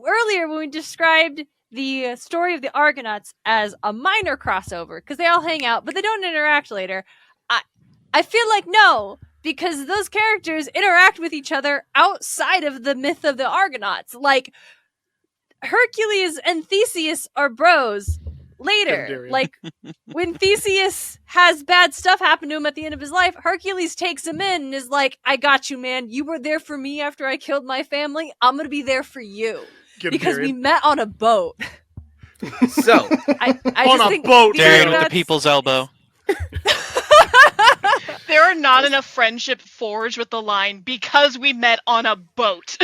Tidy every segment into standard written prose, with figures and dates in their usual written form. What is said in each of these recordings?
earlier when we described the story of the Argonauts as a minor crossover, because they all hang out, but they don't interact later, I feel like no, because those characters interact with each other outside of the myth of the Argonauts. Like, Hercules and Theseus are bros later. Like, when Theseus has bad stuff happen to him at the end of his life, Hercules takes him in and is like, I got you, man. You were there for me after I killed my family. I'm going to be there for you. Because we met on a boat. So, I on just a think boat, Darien with the people's elbow. There are not enough friendship forged with the line, because we met on a boat.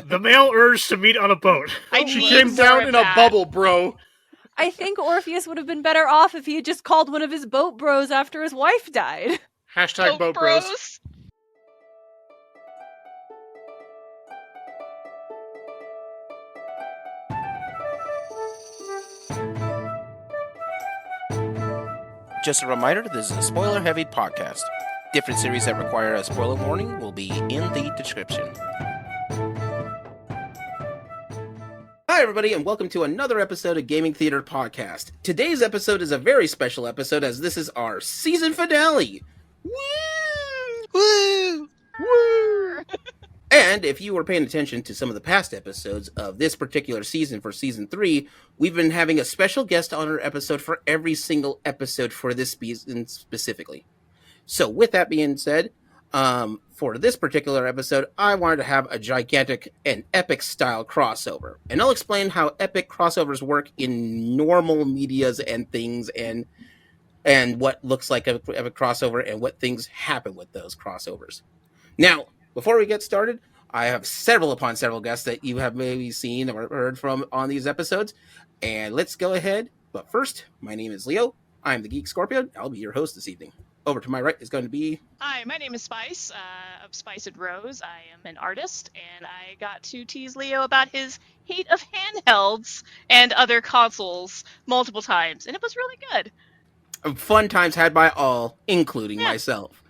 The male urge to meet on a boat. She came down in a bubble, bro. I think Orpheus would have been better off if he had just called one of his boat bros after his wife died. Hashtag boat bros. just a reminder, this is a spoiler-heavy podcast. Different series that require a spoiler warning will be in the description. Hi, everybody, and welcome to another episode of Gaming Theater Podcast. Today's episode is a very special episode, as this is our season finale. Woo! Woo! Woo! And if you were paying attention to some of the past episodes of this particular season for Season 3, we've been having a special guest on our episode for every single episode for this season specifically. So with that being said, for this particular episode, I wanted to have a gigantic and epic style crossover. And I'll explain how epic crossovers work in normal medias and things, and what looks like a crossover and what things happen with those crossovers. Now, before we get started, I have several guests that you have maybe seen or heard from on these episodes. And let's go ahead. But first, my name is Leo. I'm the Geek Scorpion. I'll be your host this evening. Over to my right is going to be... Hi, my name is Spice, of Spice and Rose. I am an artist, and I got to tease Leo about his hate of handhelds and other consoles multiple times, and it was really good. Fun times had by all, including myself.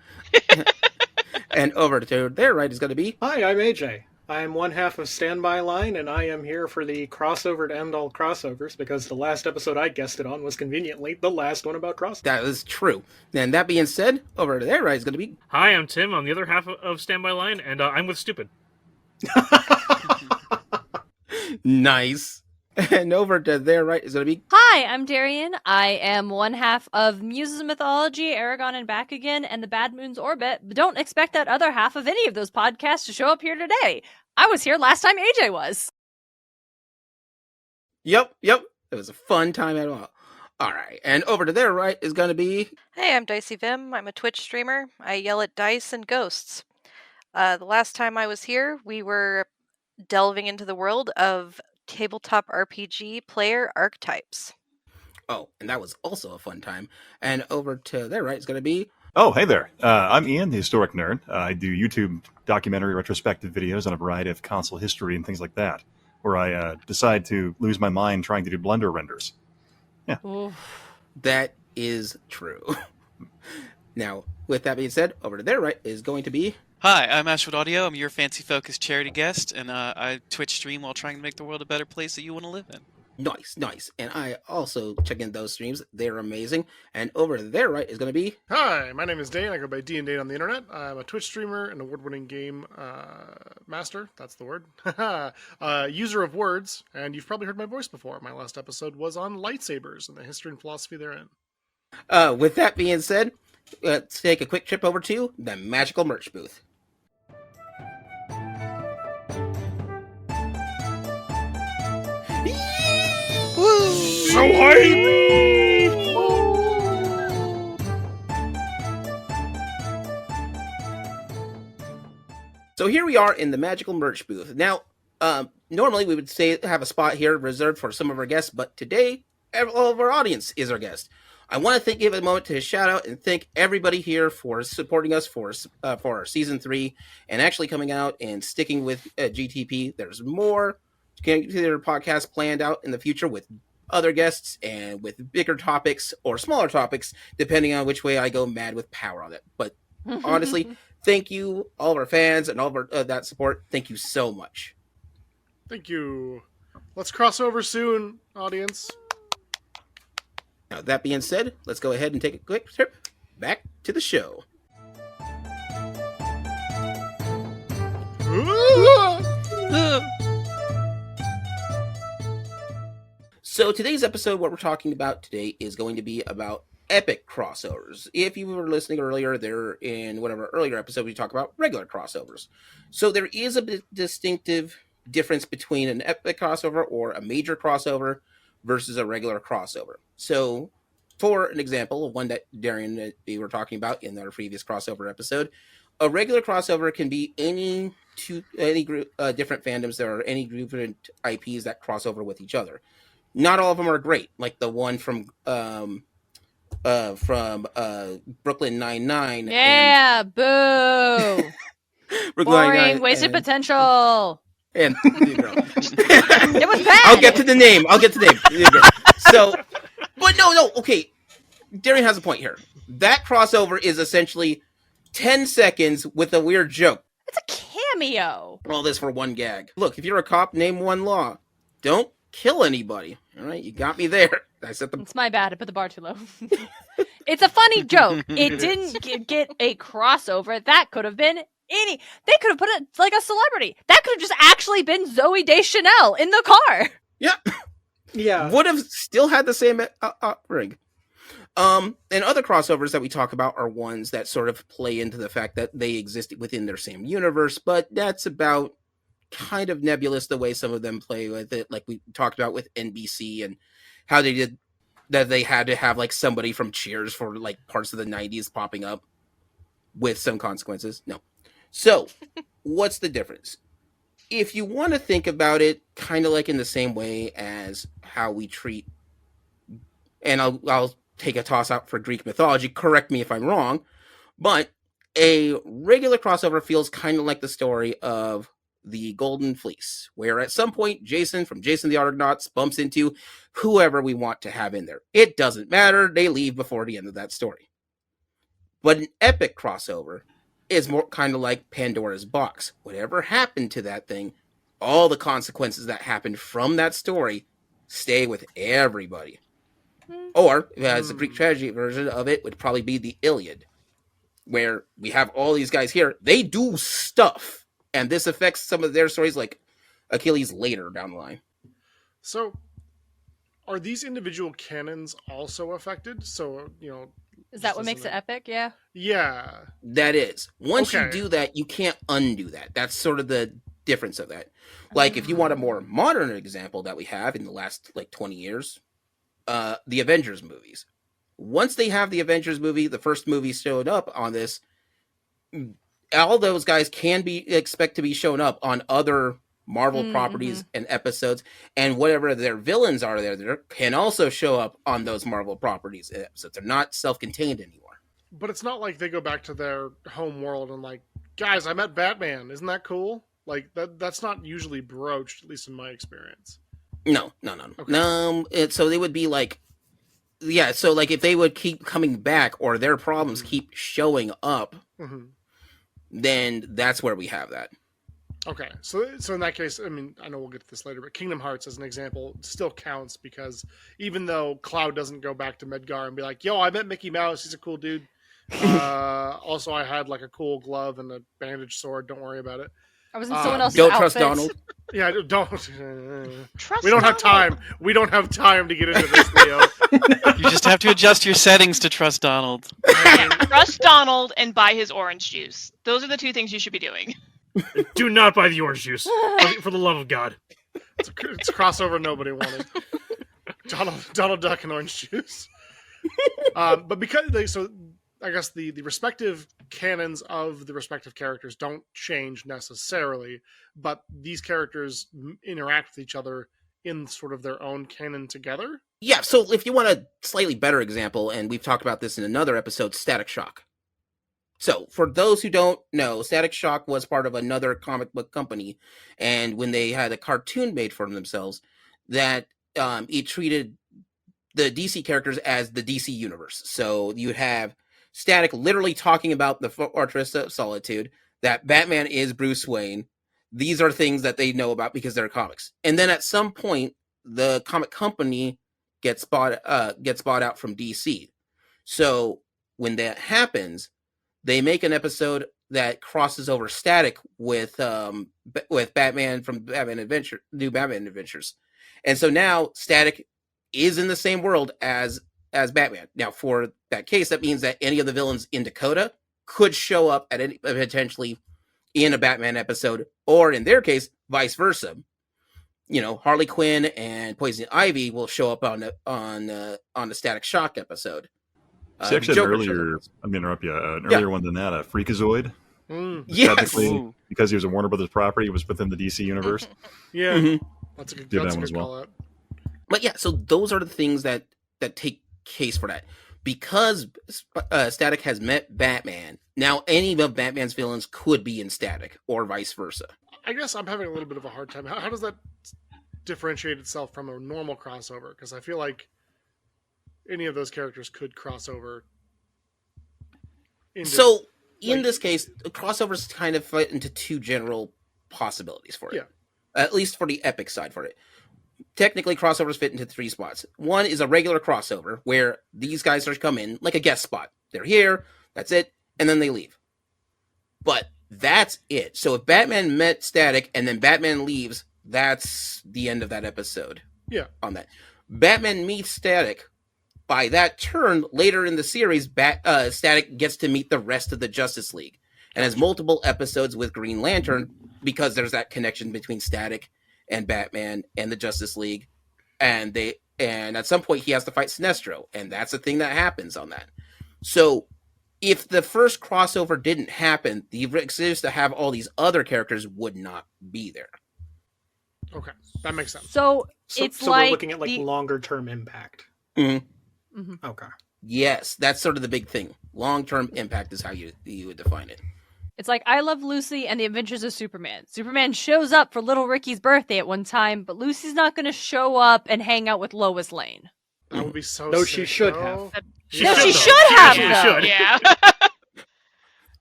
And over to their right is going to be... Hi, I'm AJ. I am one half of Standby Line, and I am here for the crossover to end all crossovers, because the last episode I guested on was conveniently the last one about crossovers. That is true. And that being said, over to their right is going to be... Hi, I'm Tim on the other half of Standby Line, and I'm with Stupid. Nice. And over to their right is going to be... Hi, I'm Darien. I am one half of Muses of Mythology, Aragon and Back Again, and the Bad Moon's Orbit, but don't expect that other half of any of those podcasts to show up here today. I was here last time AJ was. Yep. It was a fun time at all. All right, and over to their right is going to be... Hey, I'm Dicey Vim. I'm a Twitch streamer. I yell at dice and ghosts. The last time I was here, we were delving into the world of tabletop RPG player archetypes. Oh, and that was also a fun time. And over to their right is going to be... Oh, hey there. I'm Ian, the Historic Nerd. I do YouTube documentary retrospective videos on a variety of console history and things like that, where I decide to lose my mind trying to do Blender renders. Yeah. Oof. That is true. Now, with that being said, over to their right is going to be... Hi, I'm Ashwood Audio. I'm your fancy-focused charity guest, and I Twitch stream while trying to make the world a better place that you want to live in. Nice. And I also check in those streams. They're amazing. And over to their right is going to be... Hi, my name is Dane. I go by DandDaine on the internet. I'm a Twitch streamer and award-winning game master. That's the word. User of words. And you've probably heard my voice before. My last episode was on lightsabers and the history and philosophy therein. With that being said, let's take a quick trip over to the magical merch booth. So hype! So here we are in the magical merch booth. Now, normally we would have a spot here reserved for some of our guests, but today, all of our audience is our guest. I want to give a moment to shout out and thank everybody here for supporting us for our Season 3 and actually coming out and sticking with GTP. There's more their podcast planned out in the future with other guests and with bigger topics or smaller topics, depending on which way I go mad with power on it. But honestly, thank you, all of our fans and all of our, that support. Thank you so much. Thank you. Let's cross over soon, audience. Now, that being said, let's go ahead and take a quick trip back to the show. So today's episode, what we're talking about today is going to be about epic crossovers. If you were listening earlier, there in whatever earlier episode, we talk about regular crossovers. So there is a distinctive difference between an epic crossover or a major crossover versus a regular crossover. So for an example, one that Darien that we were talking about in our previous crossover episode, a regular crossover can be any group, different fandoms. There are any different IPs that cross over with each other. Not all of them are great, like the one from Brooklyn Nine-Nine. Yeah, boo. Boring, wasted potential. And It was bad. I'll get to the name. So, but no. Okay, Darien has a point here. That crossover is essentially 10 seconds with a weird joke. It's a cameo. All this for one gag. Look, if you're a cop, name one law. Don't kill anybody. All right, you got me there. I set the. It's my bad. I put the bar too low. It's a funny joke. It didn't get a crossover. That could have been any. They could have put it like a celebrity. That could have just actually been Zooey Deschanel in the car. Yeah. Yeah. Would have still had the same ring. And other crossovers that we talk about are ones that sort of play into the fact that they exist within their same universe, but that's about kind of nebulous the way some of them play with it, like we talked about with NBC and how they did that. They had to have like somebody from Cheers for like parts of the 90s popping up with some consequences. No. So what's the difference? If you want to think about it kind of like in the same way as how we treat, and I'll take a toss out for Greek mythology, correct me if I'm wrong, but a regular crossover feels kind of like the story of the Golden Fleece, where at some point Jason from Jason the Argonauts bumps into whoever we want to have in there. It doesn't matter. They leave before the end of that story. But an epic crossover is more kind of like Pandora's box. Whatever happened to that thing, all the consequences that happened from that story stay with everybody. Or, as the Greek tragedy version of it, would probably be the Iliad, where we have all these guys here. They do stuff, and this affects some of their stories, like Achilles later down the line. So, are these individual canons also affected? So, Is that what makes it epic? Yeah. Yeah. That is. Once Okay. you do that, you can't undo that. That's sort of the difference of that. Like, if you want a more modern example that we have in the last, 20 years, the Avengers movies. Once they have the Avengers movie, the first movie showed up on this, all those guys can expect to be shown up on other Marvel properties and episodes, and whatever their villains are there can also show up on those Marvel properties and episodes. They're not self-contained anymore. But it's not like they go back to their home world and like, guys, I met Batman. Isn't that cool? Like that's not usually broached, at least in my experience. No. Okay. So they would be like, yeah. So like if they would keep coming back or their problems keep showing up, then that's where we have that. Okay, so in that case, I mean, I know we'll get to this later, but Kingdom Hearts, as an example, still counts because even though Cloud doesn't go back to Midgar and be like, "Yo, I met Mickey Mouse. He's a cool dude." Also, I had like a cool glove and a bandage sword. Don't worry about it. I was in someone else's Don't outfit. trust Donald. Yeah, don't. Trust We don't have Donald. time. We don't have time to get into this, Leo. You just have to adjust your settings to trust Donald. Yeah, trust Donald and buy his orange juice. Those are the two things you should be doing. Do not buy the orange juice, for the love of God. It's a crossover nobody wanted. Donald Duck and orange juice. But because I guess the respective canons of the respective characters don't change necessarily, but these characters interact with each other in sort of their own canon together. Yeah, so if you want a slightly better example, and we've talked about this in another episode, Static Shock. So, for those who don't know, Static Shock was part of another comic book company, and when they had a cartoon made for themselves, that it treated the DC characters as the DC universe. So, you have Static literally talking about the Fortress of Solitude, that Batman is Bruce Wayne, these are things that they know about because they're comics. And then at some point, the comic company gets bought out from DC. So when that happens, they make an episode that crosses over Static with Batman from New Batman Adventures. And so now Static is in the same world as Batman. Now, for that case, that means that any of the villains in Dakota could show up at any potentially in a Batman episode, or in their case, vice versa. Harley Quinn and Poison Ivy will show up on the Static Shock episode. See, actually, an earlier one than that, Freakazoid. Yes. Technically, because he was a Warner Brothers property, it was within the DC universe. Yeah, Mm-hmm. that's a good, Did that's that a one good as well. call out. But yeah, so those are the things that take case for that. Because Static has met Batman, now any of Batman's villains could be in Static, or vice versa. I guess I'm having a little bit of a hard time. How does that differentiate itself from a normal crossover? Because I feel like any of those characters could cross over. In this case, crossovers kind of fit into two general possibilities for it. Yeah. At least for the epic side for it. Technically, crossovers fit into three spots. One is a regular crossover, where these guys are come in like a guest spot. They're here, that's it, and then they leave. But that's it. So if Batman met Static and then Batman leaves, that's the end of that episode. Yeah. On that. Batman meets Static. By that turn, later in the series, Static gets to meet the rest of the Justice League. And has multiple episodes with Green Lantern, because there's that connection between Static and Batman and the Justice League. And at some point he has to fight Sinestro. And that's the thing that happens on that. So if the first crossover didn't happen, the excuse to have all these other characters would not be there. Okay, that makes sense. So So we're looking at longer term impact. Mm-hmm. Mm-hmm. Okay. Yes, that's sort of the big thing. Long-term impact is how you would define it. It's like I Love Lucy and the Adventures of Superman. Superman shows up for little Ricky's birthday at one time, but Lucy's not going to show up and hang out with Lois Lane. That would be so No, sick, she should though. have. No, she should have, She though. should. Yeah.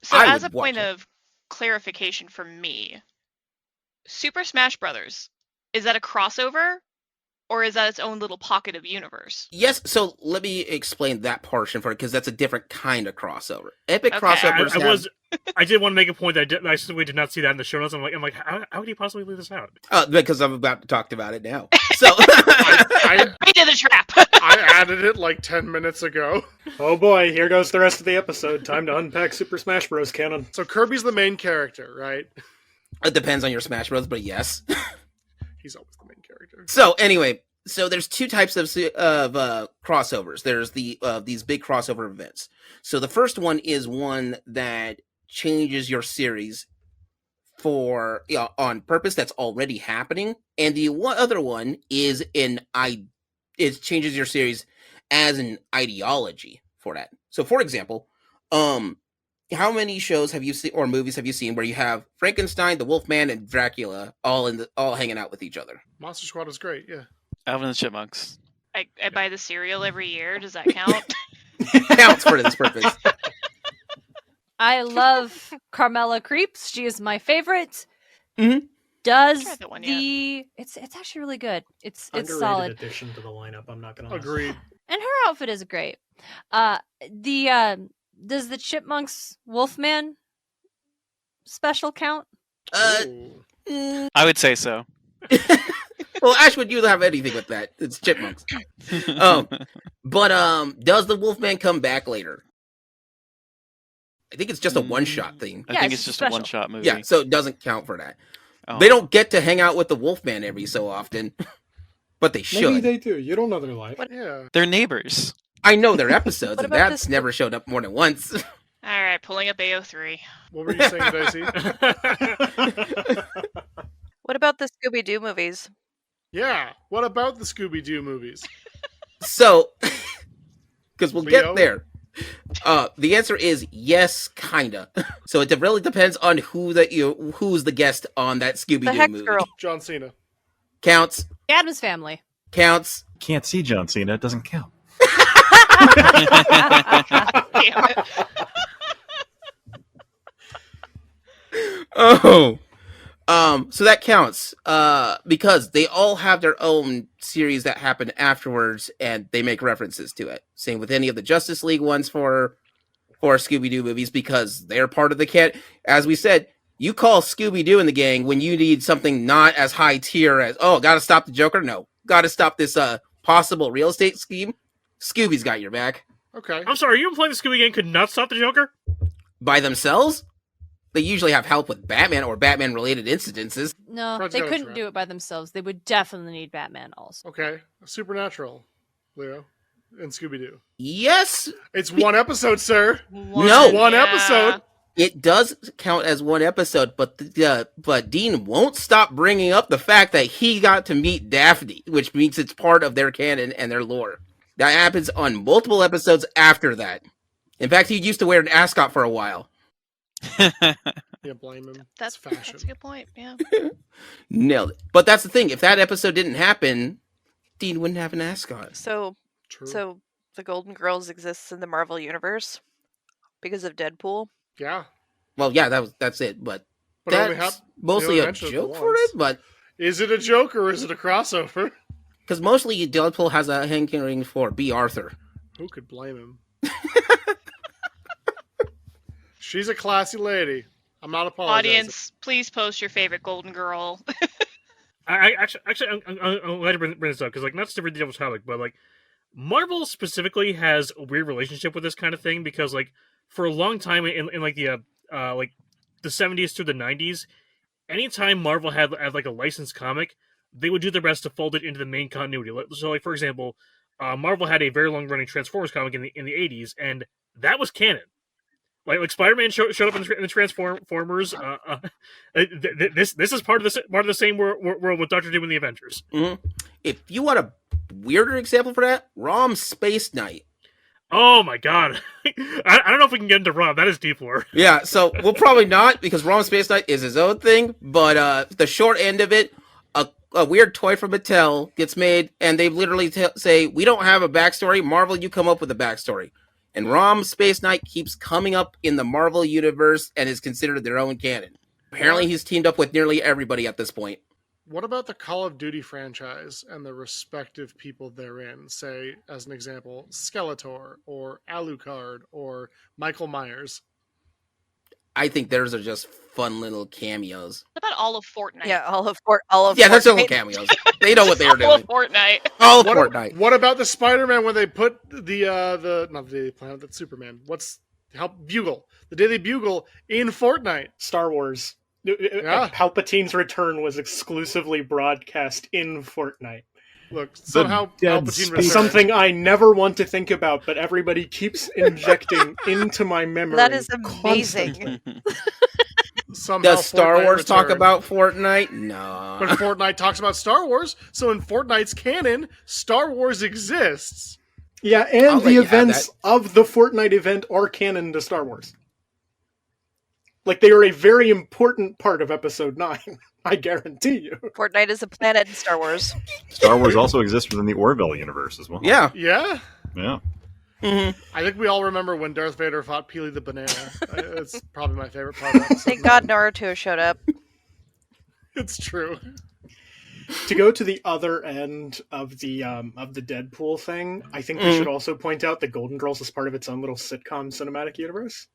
So I as a would watch point it. of clarification for me, Super Smash Brothers, is that a crossover? Or is that its own little pocket of universe? Yes, so let me explain that portion for it, because that's a different kind of crossover. Epic Okay. crossovers I did want to make a point that I simply did not see that in the show notes. I'm like, how would you possibly leave this out? because I'm about to talk about it now. So I Right to the trap! added it like 10 minutes ago. Oh boy, here goes the rest of the episode. Time to unpack Super Smash Bros. Canon. So Kirby's the main character, right? it depends on your Smash Bros, but yes. He's always the main character. So anyway, there's two types of crossovers. There's these big crossover events. So the first one is one that changes your series for on purpose. That's already happening, and the other one is it changes your series as an ideology for that. So, for example, how many shows have you seen or movies have you seen where you have Frankenstein, the Wolfman, and Dracula all hanging out with each other? Monster Squad is great, yeah. Alvin and the Chipmunks. I buy the cereal every year. Does that count? Counts for this purpose. I love Carmela Creeps. She is my favorite. Mhm. Does Tried that one it's actually really good. It's Underrated solid. addition to the lineup. I'm not gonna lie. Agreed. And her outfit is great. Does the Chipmunks Wolfman special count? Ooh. I would say so. Well, Ashwood, you don't have anything with that. It's Chipmunks. But does the Wolfman come back later? I think it's just a one-shot thing. I Yeah, think it's it's just special. a one-shot movie. Yeah, so it doesn't count for that. Oh. They don't get to hang out with the Wolfman every so often, but they Maybe should. they do. You don't know their life. Yeah. They're neighbors. I know their episodes, What and about that's this- never showed up more than once. All right, pulling up AO3. What were you saying, Dicey? What about the Scooby Doo movies? Yeah. What about the Scooby-Doo movies? So, because we'll Leo? get there. The answer is yes, kinda. So it really depends on who's the guest on that The Scooby-Doo Hex movie. Girl. John Cena. Counts. The Addams Family. Counts. Can't see John Cena. It doesn't count. Damn it. Oh. So that counts. Because they all have their own series that happen afterwards, and they make references to it. Same with any of the Justice League ones for Scooby-Doo movies, because they're part of the canon. As we said, you call Scooby-Doo and the gang when you need something not as high tier as, oh, gotta stop the Joker? No. Gotta stop this possible real estate scheme? Scooby's got your back. Okay. I'm sorry, are you implying the Scooby Gang could not stop the Joker? By themselves? They usually have help with Batman or Batman-related incidences. No, Fred's they got a couldn't trap. do it by themselves. They would definitely need Batman also. Okay. Supernatural, Leo, and Scooby-Doo. Yes, It's one episode, sir. No. One episode. it does count as one episode, but but Dean won't stop bringing up the fact that he got to meet Daphne, which means it's part of their canon and their lore. That happens on multiple episodes after that. In fact, he used to wear an ascot for a while. Yeah, blame him. That's It's fashion. a good point. Yeah. Nailed it. But that's the thing. If that episode didn't happen, Dean wouldn't have an ascot. So True. the Golden Girls exists in the Marvel universe because of Deadpool. Yeah. Well, yeah, that's it. But But only that's hap- mostly they only a mentioned it joke for once. it. But Is it a joke or is it a crossover? because mostly Deadpool has a hankering for B. Arthur. Who could blame him? She's a classy lady. I'm not apologizing. Audience, please post your favorite Golden Girl. I'm glad to bring this up because, like, not just to bring the devil's topic, but like, Marvel specifically has a weird relationship with this kind of thing because, like, for a long time in like the 70s through the 90s, anytime Marvel had like a licensed comic, they would do their best to fold it into the main continuity. So, like, for example, Marvel had a very long running Transformers comic in the 80s, and that was canon. Like Spider-Man showed up in the Transformers. This is part of the same world with Doctor Doom and the Avengers. Mm-hmm. If you want a weirder example for that, Rom's Space Knight. Oh my god! I don't know if we can get into Rom. That is deep lore. Yeah, so we'll probably not because Rom Space Knight is his own thing. But the short end of it, a weird toy from Mattel gets made, and they literally say, "We don't have a backstory. Marvel, you come up with a backstory." And Rom Space Knight keeps coming up in the Marvel universe and is considered their own canon. Apparently, he's teamed up with nearly everybody at this point. What about the Call of Duty franchise and the respective people therein? Say, as an example, Skeletor or Alucard or Michael Myers. I think theirs are just fun little cameos. What about all of Fortnite? Yeah, all of Yeah, that's Fortnite. little cameos. They know what they are all of doing. Fortnite. All of What, Fortnite. what about the Spider-Man when they put the not the Daily Planet, that's Superman. Bugle. The Daily Bugle in Fortnite. Star Wars. Yeah. Palpatine's return was exclusively broadcast in Fortnite. Look, somehow dead Palpatine space. returned. Something I never want to think about, but everybody keeps injecting into my memory. That is amazing. constantly. Somehow Does Star Fortnite Wars talk returned. about Fortnite? No. But Fortnite talks about Star Wars, so in Fortnite's canon, Star Wars exists. Yeah, I'll and let the you have events of the Fortnite event are canon to Star Wars. Like, they are a very important part of Episode 9. I guarantee you. Fortnite is a planet in Star Wars. Star Wars also exists within the Orville universe as well. Yeah. Yeah? Yeah. Mm-hmm. I think we all remember when Darth Vader fought Peely the Banana. It's probably my favorite part of episode Thank God 9. Naruto showed up. It's true. To go to the other end of the Deadpool thing, I think we should also point out that Golden Girls is part of its own little sitcom cinematic universe.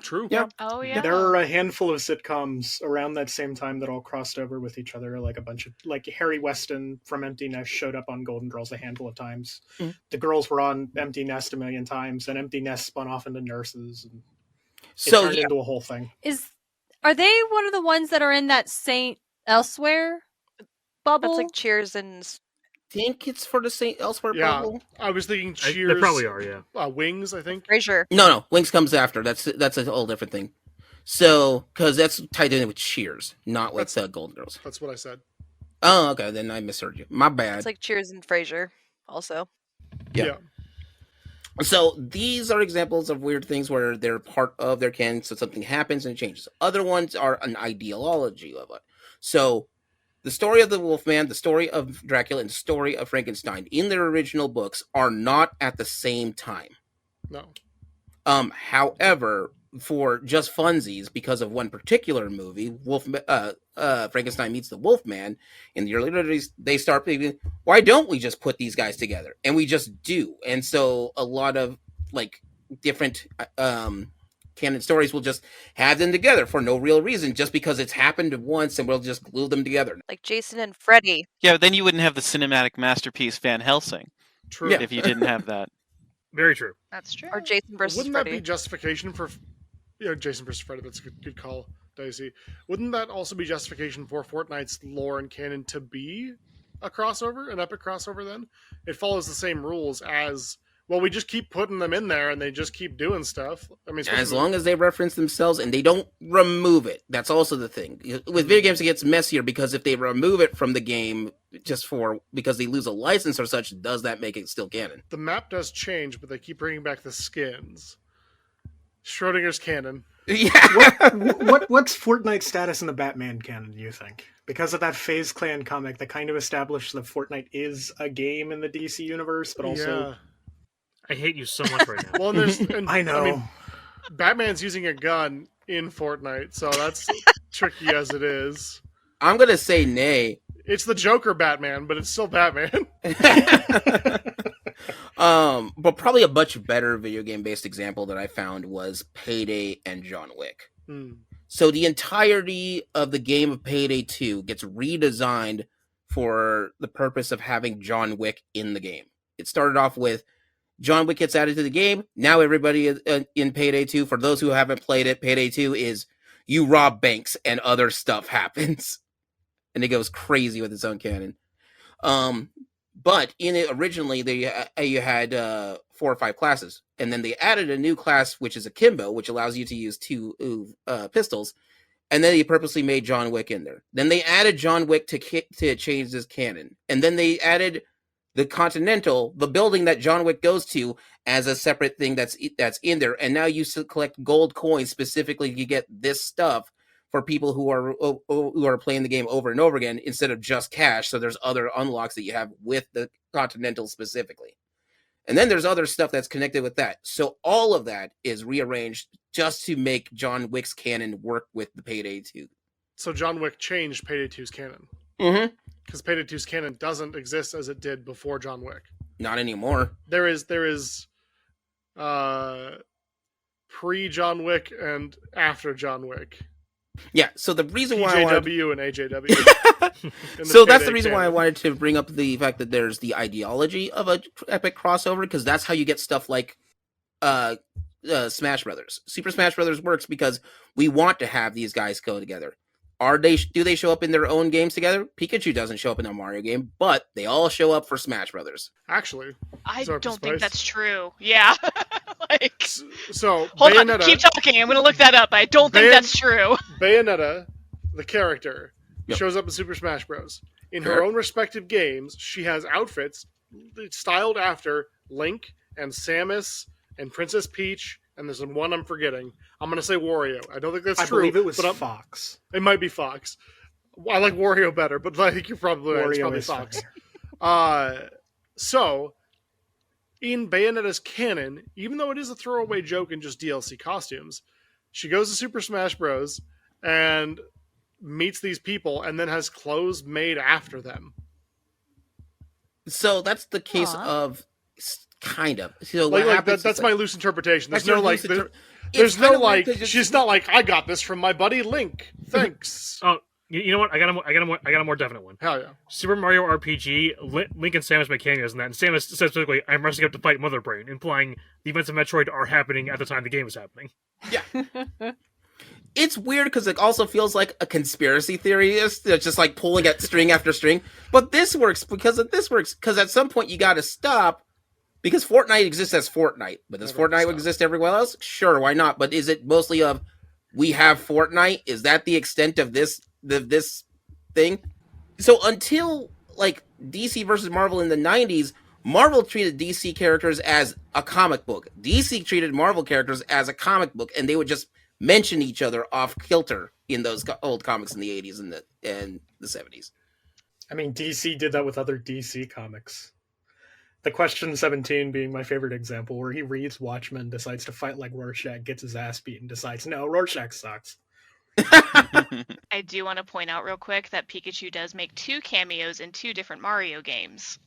True. Yeah. Oh yeah. There are a handful of sitcoms around that same time that all crossed over with each other. Like a bunch of, like, Harry Weston from Empty Nest showed up on Golden Girls a handful of times. Mm. The girls were on Empty Nest a million times, and Empty Nest spun off into Nurses, and it So turned yeah, into a whole thing. Are they one of the ones that are in that Saint Elsewhere bubble? That's like Cheers and think it's for the St. Elsewhere Yeah. bubble. I was thinking They Cheers. probably are, yeah. Wings, I think. Frasier. No. Wings comes after. That's a whole different thing. So, because that's tied in with Cheers, not with Golden Girls. That's what I said. Oh, okay. Then I misheard you. My bad. It's like Cheers and Frasier also. Yeah. So these are examples of weird things where they're part of their canon, so something happens and it changes. Other ones are an ideology of it. So the story of the Wolfman, the story of Dracula, and the story of Frankenstein in their original books are not at the same time. No. However, for just funsies because of one particular movie, Frankenstein Meets the Wolfman. In the early 30s, they start thinking, why don't we just put these guys together? And we just do. And so a lot of like different canon stories will just have them together for no real reason, just because it's happened once, and we'll just glue them together. Like Jason and Freddy. Yeah, but then you wouldn't have the cinematic masterpiece Van Helsing True. Yeah. if you didn't have that. Very true. That's true. Or Jason versus Wouldn't Freddy. that be justification for, Jason versus Freddy? That's a good call, Dicey. Wouldn't that also be justification for Fortnite's lore and canon to be a crossover, an epic crossover? Then it follows the same rules as, well, we just keep putting them in there and they just keep doing stuff. I mean, As long as they reference themselves and they don't remove it. That's also the thing. With video games, it gets messier because if they remove it from the game because they lose a license or such, does that make it still canon? the map does change, but they keep bringing back the skins. Schrodinger's canon. Yeah. What's Fortnite's status in the Batman canon, do you think? Because of that FaZe Clan comic that kind of established that Fortnite is a game in the DC universe, but also... Yeah. I hate you so much right now. Well, and I know. I mean, Batman's using a gun in Fortnite, so that's tricky as it is. I'm going to say nay. It's the Joker Batman, but it's still Batman. But probably a much better video game based example that I found was Payday and John Wick. So the entirety of the game of Payday 2 gets redesigned for the purpose of having John Wick in the game. It started off with John Wick gets added to the game. Now everybody in Payday 2, for those who haven't played it, Payday 2 is you rob banks and other stuff happens. And it goes crazy with its own canon. But in it originally, you had 4 or 5 classes. And then they added a new class, which is Akimbo, which allows you to use 2 pistols. And then they purposely made John Wick in there. Then they added John Wick to change this canon. And then they added the Continental, the building that John Wick goes to, as a separate thing that's in there. And now you collect gold coins specifically to get this stuff for people who are playing the game over and over again instead of just cash. So there's other unlocks that you have with the Continental specifically. And then there's other stuff that's connected with that. So all of that is rearranged just to make John Wick's canon work with the Payday 2. So John Wick changed Payday 2's canon. Mm-hmm. Because Payday 2's canon doesn't exist as it did before John Wick. Not anymore. There is pre-John Wick and after John Wick. Yeah, so the reason why PJW and AJW. So that's the reason why I wanted to bring up the fact that there's the ideology of a epic crossover, because that's how you get stuff like Smash Brothers. Super Smash Brothers works because we want to have these guys go together. Do they show up in their own games together? Pikachu doesn't show up in a Mario game, but they all show up for Smash Brothers. Actually, I Sorry, don't Spice. think that's true. Yeah. So Hold Bayonetta, on, keep talking. I'm going to look that up. I don't think that's true. Bayonetta, the character, Yep. shows up in Super Smash Bros. In Sure. her own respective games, she has outfits styled after Link and Samus and Princess Peach, and there's one I'm forgetting. I'm going to say Wario. I don't think that's I true. believe it was but Fox. it might be Fox. I like Wario better, but I think you're probably right. It's Wario probably is Fox. funnier. So, in Bayonetta's canon, even though it is a throwaway joke in just DLC costumes, she goes to Super Smash Bros. And meets these people and then has clothes made after them. So that's the case Aw. of kind of. So what Like happens that's is, my loose interpretation. There's That's no your like, loose there's, inter- there's It's no kind of like, like they just- she's not like, I got this from my buddy Link. Thanks. Oh, you know what? I got a more definite one. Hell yeah. Super Mario RPG, Link and Samus make cameos in that, and Samus says specifically, "I'm rushing up to fight Mother Brain," implying the events of Metroid are happening at the time the game is happening. it's weird because it also feels like a conspiracy theorist that's just like pulling at string after string. But this works because at some point you got to stop because Fortnite exists as Fortnite. But does Never Fortnite stop. exist everywhere else? Sure, why not? But is it mostly of we have Fortnite? Is that the extent of this thing? So until like DC versus Marvel in the 90s, Marvel treated DC characters as a comic book. DC treated Marvel characters as a comic book, and they would just mention each other off kilter in those old comics in the 80s and the 70s. I mean, DC did that with other DC comics. The question 17 being my favorite example, where he reads Watchmen, decides to fight like Rorschach, gets his ass beaten, decides, no, Rorschach sucks. I do want to point out real quick that Pikachu does make 2 cameos in 2 different Mario games.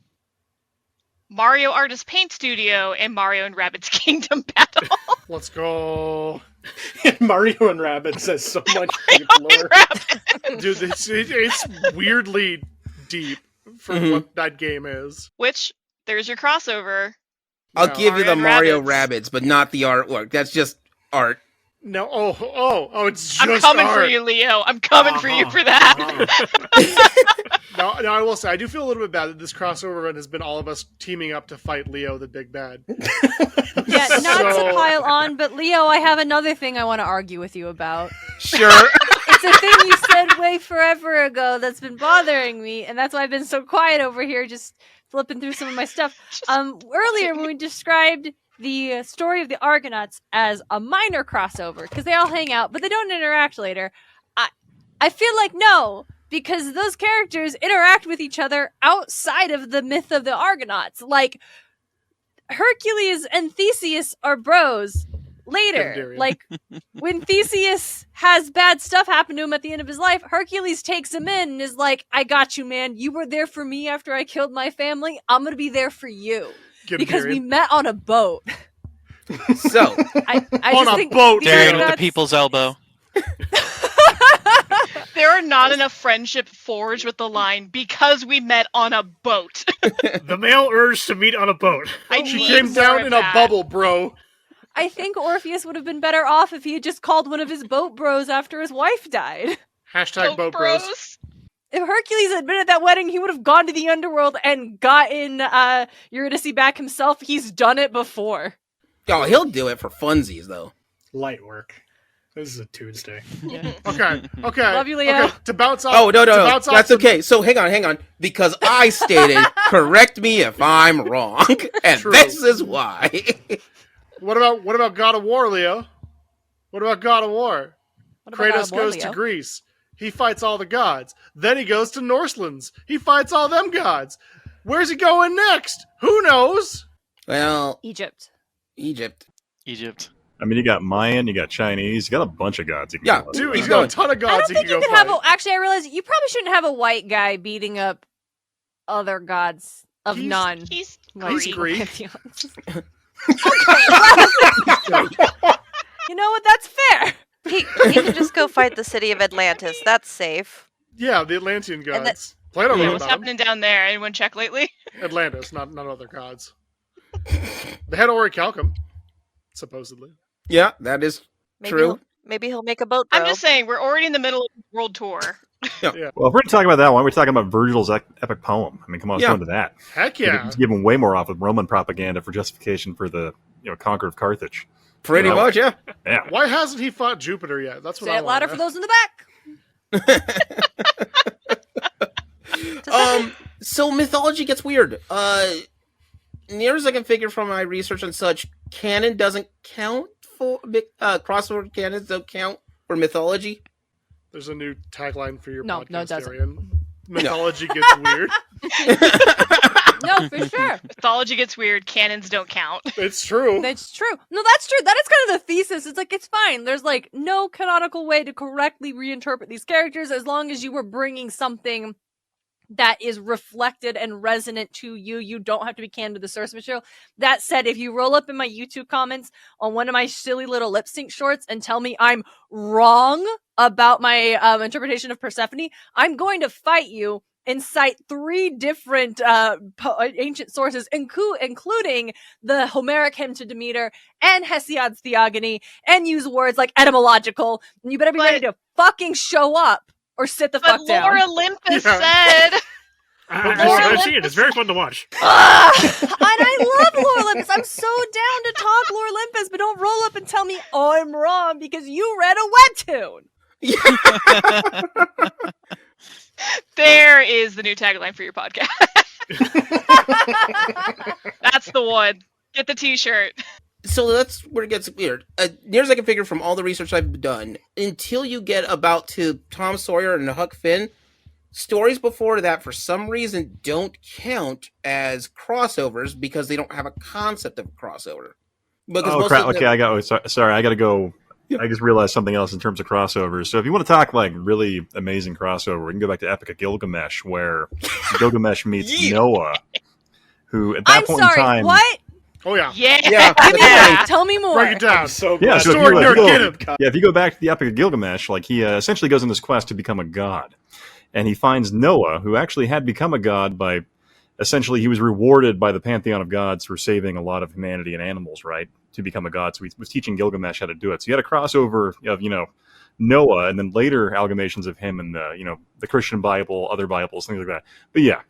Mario Artist Paint Studio and Mario and Rabbids Kingdom Battle. Let's go. Mario and Rabbids says so much deep lore. Dude, it's weirdly deep for what that game is. Which, there's your crossover. I'll No. give you the Mario Mario and Rabbids, but not the artwork. That's just art. No, it's just I'm coming for art. you, Leo. I'm coming for you for that. No, I will say, I do feel a little bit bad that this crossover event has been all of us teaming up to fight Leo, the big bad. Yeah, not to So- pile on, but Leo, I have another thing I want to argue with you about. Sure. It's a thing you said way forever ago that's been bothering me, and that's why I've been so quiet over here, just flipping through some of my stuff. Earlier when we described the story of the Argonauts as a minor crossover, because they all hang out, but they don't interact later, I feel like no, because those characters interact with each other outside of the myth of the Argonauts. Like, Hercules and Theseus are bros later. Darien. Like, when Theseus has bad stuff happen to him at the end of his life, Hercules takes him in and is like, I got you, man. You were there for me after I killed my family. I'm going to be there for you. Get Because we Darien. met on a boat. So, I On just a think boat, these Darien with the Argonauts- people's elbow. There are not enough friendship forged with the line, because we met on a boat. The male urge to meet on a boat. I She need came more down of in that. a bubble, bro. I think Orpheus would have been better off if he had just called one of his boat bros after his wife died. Hashtag boat bros. If Hercules had been at that wedding, he would have gone to the underworld and gotten Eurydice back himself. He's done it before. oh, he'll do it for funsies, though. Light work. This is a Tuesday. Okay. Love you, Leo. Okay, to bounce off. Oh, no, to bounce off that's the- okay. So, hang on. Because I stated, correct me if I'm wrong. And True. this is why. What about God of War, Leo? What about God of War? What about Kratos goes to Greece. He fights all the gods. Then he goes to Norselands. He fights all them gods. Where's he going next? Who knows? Well, Egypt. Egypt. I mean, you got Mayan, you got Chinese, you got a bunch of gods. You can Yeah, go Dude, with. he's He's got a going- ton of I gods don't he think can you go can have fight. actually, I realize you probably shouldn't have a white guy beating up other gods of He's- non. He's He's Greek. Greek. pantheons. You know what? That's fair. He can just go fight the city of Atlantis. That's safe. Yeah, the Atlantean And gods. Plato Yeah, wrote what's about them. happening down there? Anyone check lately? Atlantis, not other gods. They had Orichalcum, supposedly. Yeah, that is true. Maybe he'll make a boat. I'm bro. just saying, we're already in the middle of the world tour. Well, if we're going to talk about that one, we're talking about Virgil's epic poem. I mean, come on, let's Yeah. go into that. Heck You yeah. can give him way more off with Roman propaganda for justification for the conquer of Carthage. Pretty Well, much, yeah. Yeah. Why hasn't he fought Jupiter yet? That's what Say I it louder want for those in the back. So mythology gets weird. Near as I can figure from my research and such, canon doesn't count for crossover canons don't count for mythology. There's a new tagline for your No, podcast, no, it doesn't. Darien. Mythology gets weird. No, for sure. Mythology gets weird. Canons don't count. It's true. That's true. No, that's true. That is kind of the thesis. It's like, it's fine. There's like no canonical way to correctly reinterpret these characters as long as you were bringing something that is reflected and resonant to you. You don't have to be canon to the source material. That said, if you roll up in my YouTube comments on one of my silly little lip sync shorts and tell me I'm wrong about my interpretation of Persephone, I'm going to fight you and cite 3 different ancient sources, including the Homeric hymn to Demeter and Hesiod's Theogony, and use words like etymological. And you better be ready to fucking show up or sit the But fuck down. Lore Olympus Yeah. said... I've seen it. It's very fun to watch. And I love Lore Olympus. I'm so down to talk Lore Olympus, but don't roll up and tell me, oh, I'm wrong because you read a webtoon. There is the new tagline for your podcast. That's the one. Get the t-shirt. So that's where it gets weird. Near as I can figure from all the research I've done, until you get about to Tom Sawyer and Huck Finn, stories before that, for some reason, don't count as crossovers because they don't have a concept of a crossover. Because Oh most crap! of Okay, sorry, I got to go. Yep. I just realized something else in terms of crossovers. So if you want to talk like really amazing crossover, we can go back to Epic of Gilgamesh, where Gilgamesh meets Noah, who at that I'm point sorry, in time, what? Oh yeah. Yeah. Yeah. Give me more. Tell me more. Break it down. I'm so Yeah, glad. so if Story you, nerd, get him. if you go back to the Epic of Gilgamesh, like he essentially goes on this quest to become a god, and he finds Noah, who actually had become a god by essentially he was rewarded by the pantheon of gods for saving a lot of humanity and animals, right, to become a god. So he was teaching Gilgamesh how to do it. So you had a crossover of Noah, and then later amalgamations of him and the Christian Bible, other Bibles, things like that. But yeah.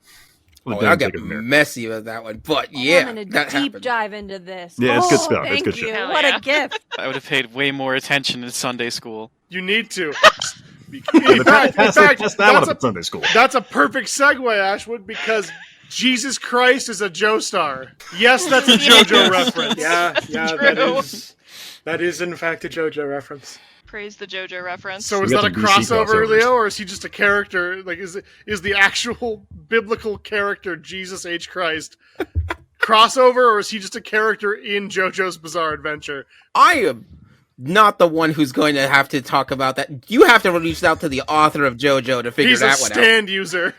Oh, I got messy with that one, but yeah, I'm gonna that deep happened. dive into this. Yeah, it's good stuff. It's Thank good you. shit. Hell What yeah. a gift. I would have paid way more attention in Sunday school. You need to. Yeah, In fact, that's that one up at Sunday school. that's a perfect segue, Ashwood, because Jesus Christ is a Joestar. Yes, that's a JoJo reference. Yeah, True. that is in fact a JoJo reference. Praise the JoJo reference. So is We that got a some DC crossover, crossovers. Leo, or is he just a character? Like, is the actual biblical character Jesus H. Christ crossover, or is he just a character in JoJo's Bizarre Adventure? I am not the one who's going to have to talk about that. You have to reach out to the author of JoJo to figure He's a that one out. stand user.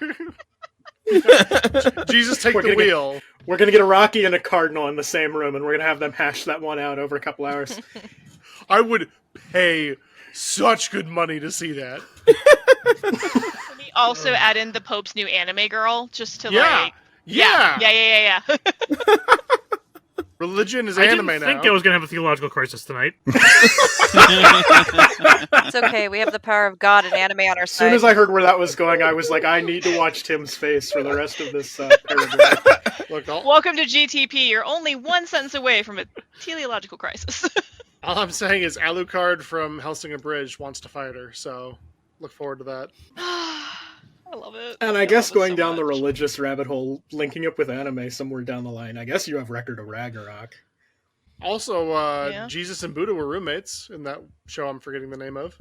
Jesus, take We're the gonna wheel. We're gonna get a Rocky and a Cardinal in the same room, and we're gonna have them hash that one out over a couple hours. I would pay such good money to see that. Can we also add in the Pope's new anime girl, just to Yeah. like... Yeah. Yeah. Religion is I anime didn't think now. I was going to have a theological crisis tonight. It's okay. We have the power of God and anime on our As soon side. as I heard where that was going, I was like, I need to watch Tim's face for the rest of this paragraph. Look, Welcome to GTP. You're only one sentence away from a teleological crisis. all I'm saying is Alucard from Helsinger Bridge wants to fight her, so look forward to that. I love it. And I guess love it going so down the much. religious rabbit hole, linking up with anime somewhere down the line, I guess you have Record of Ragnarok. Also, Yeah. Jesus and Buddha were roommates in that show I'm forgetting the name of.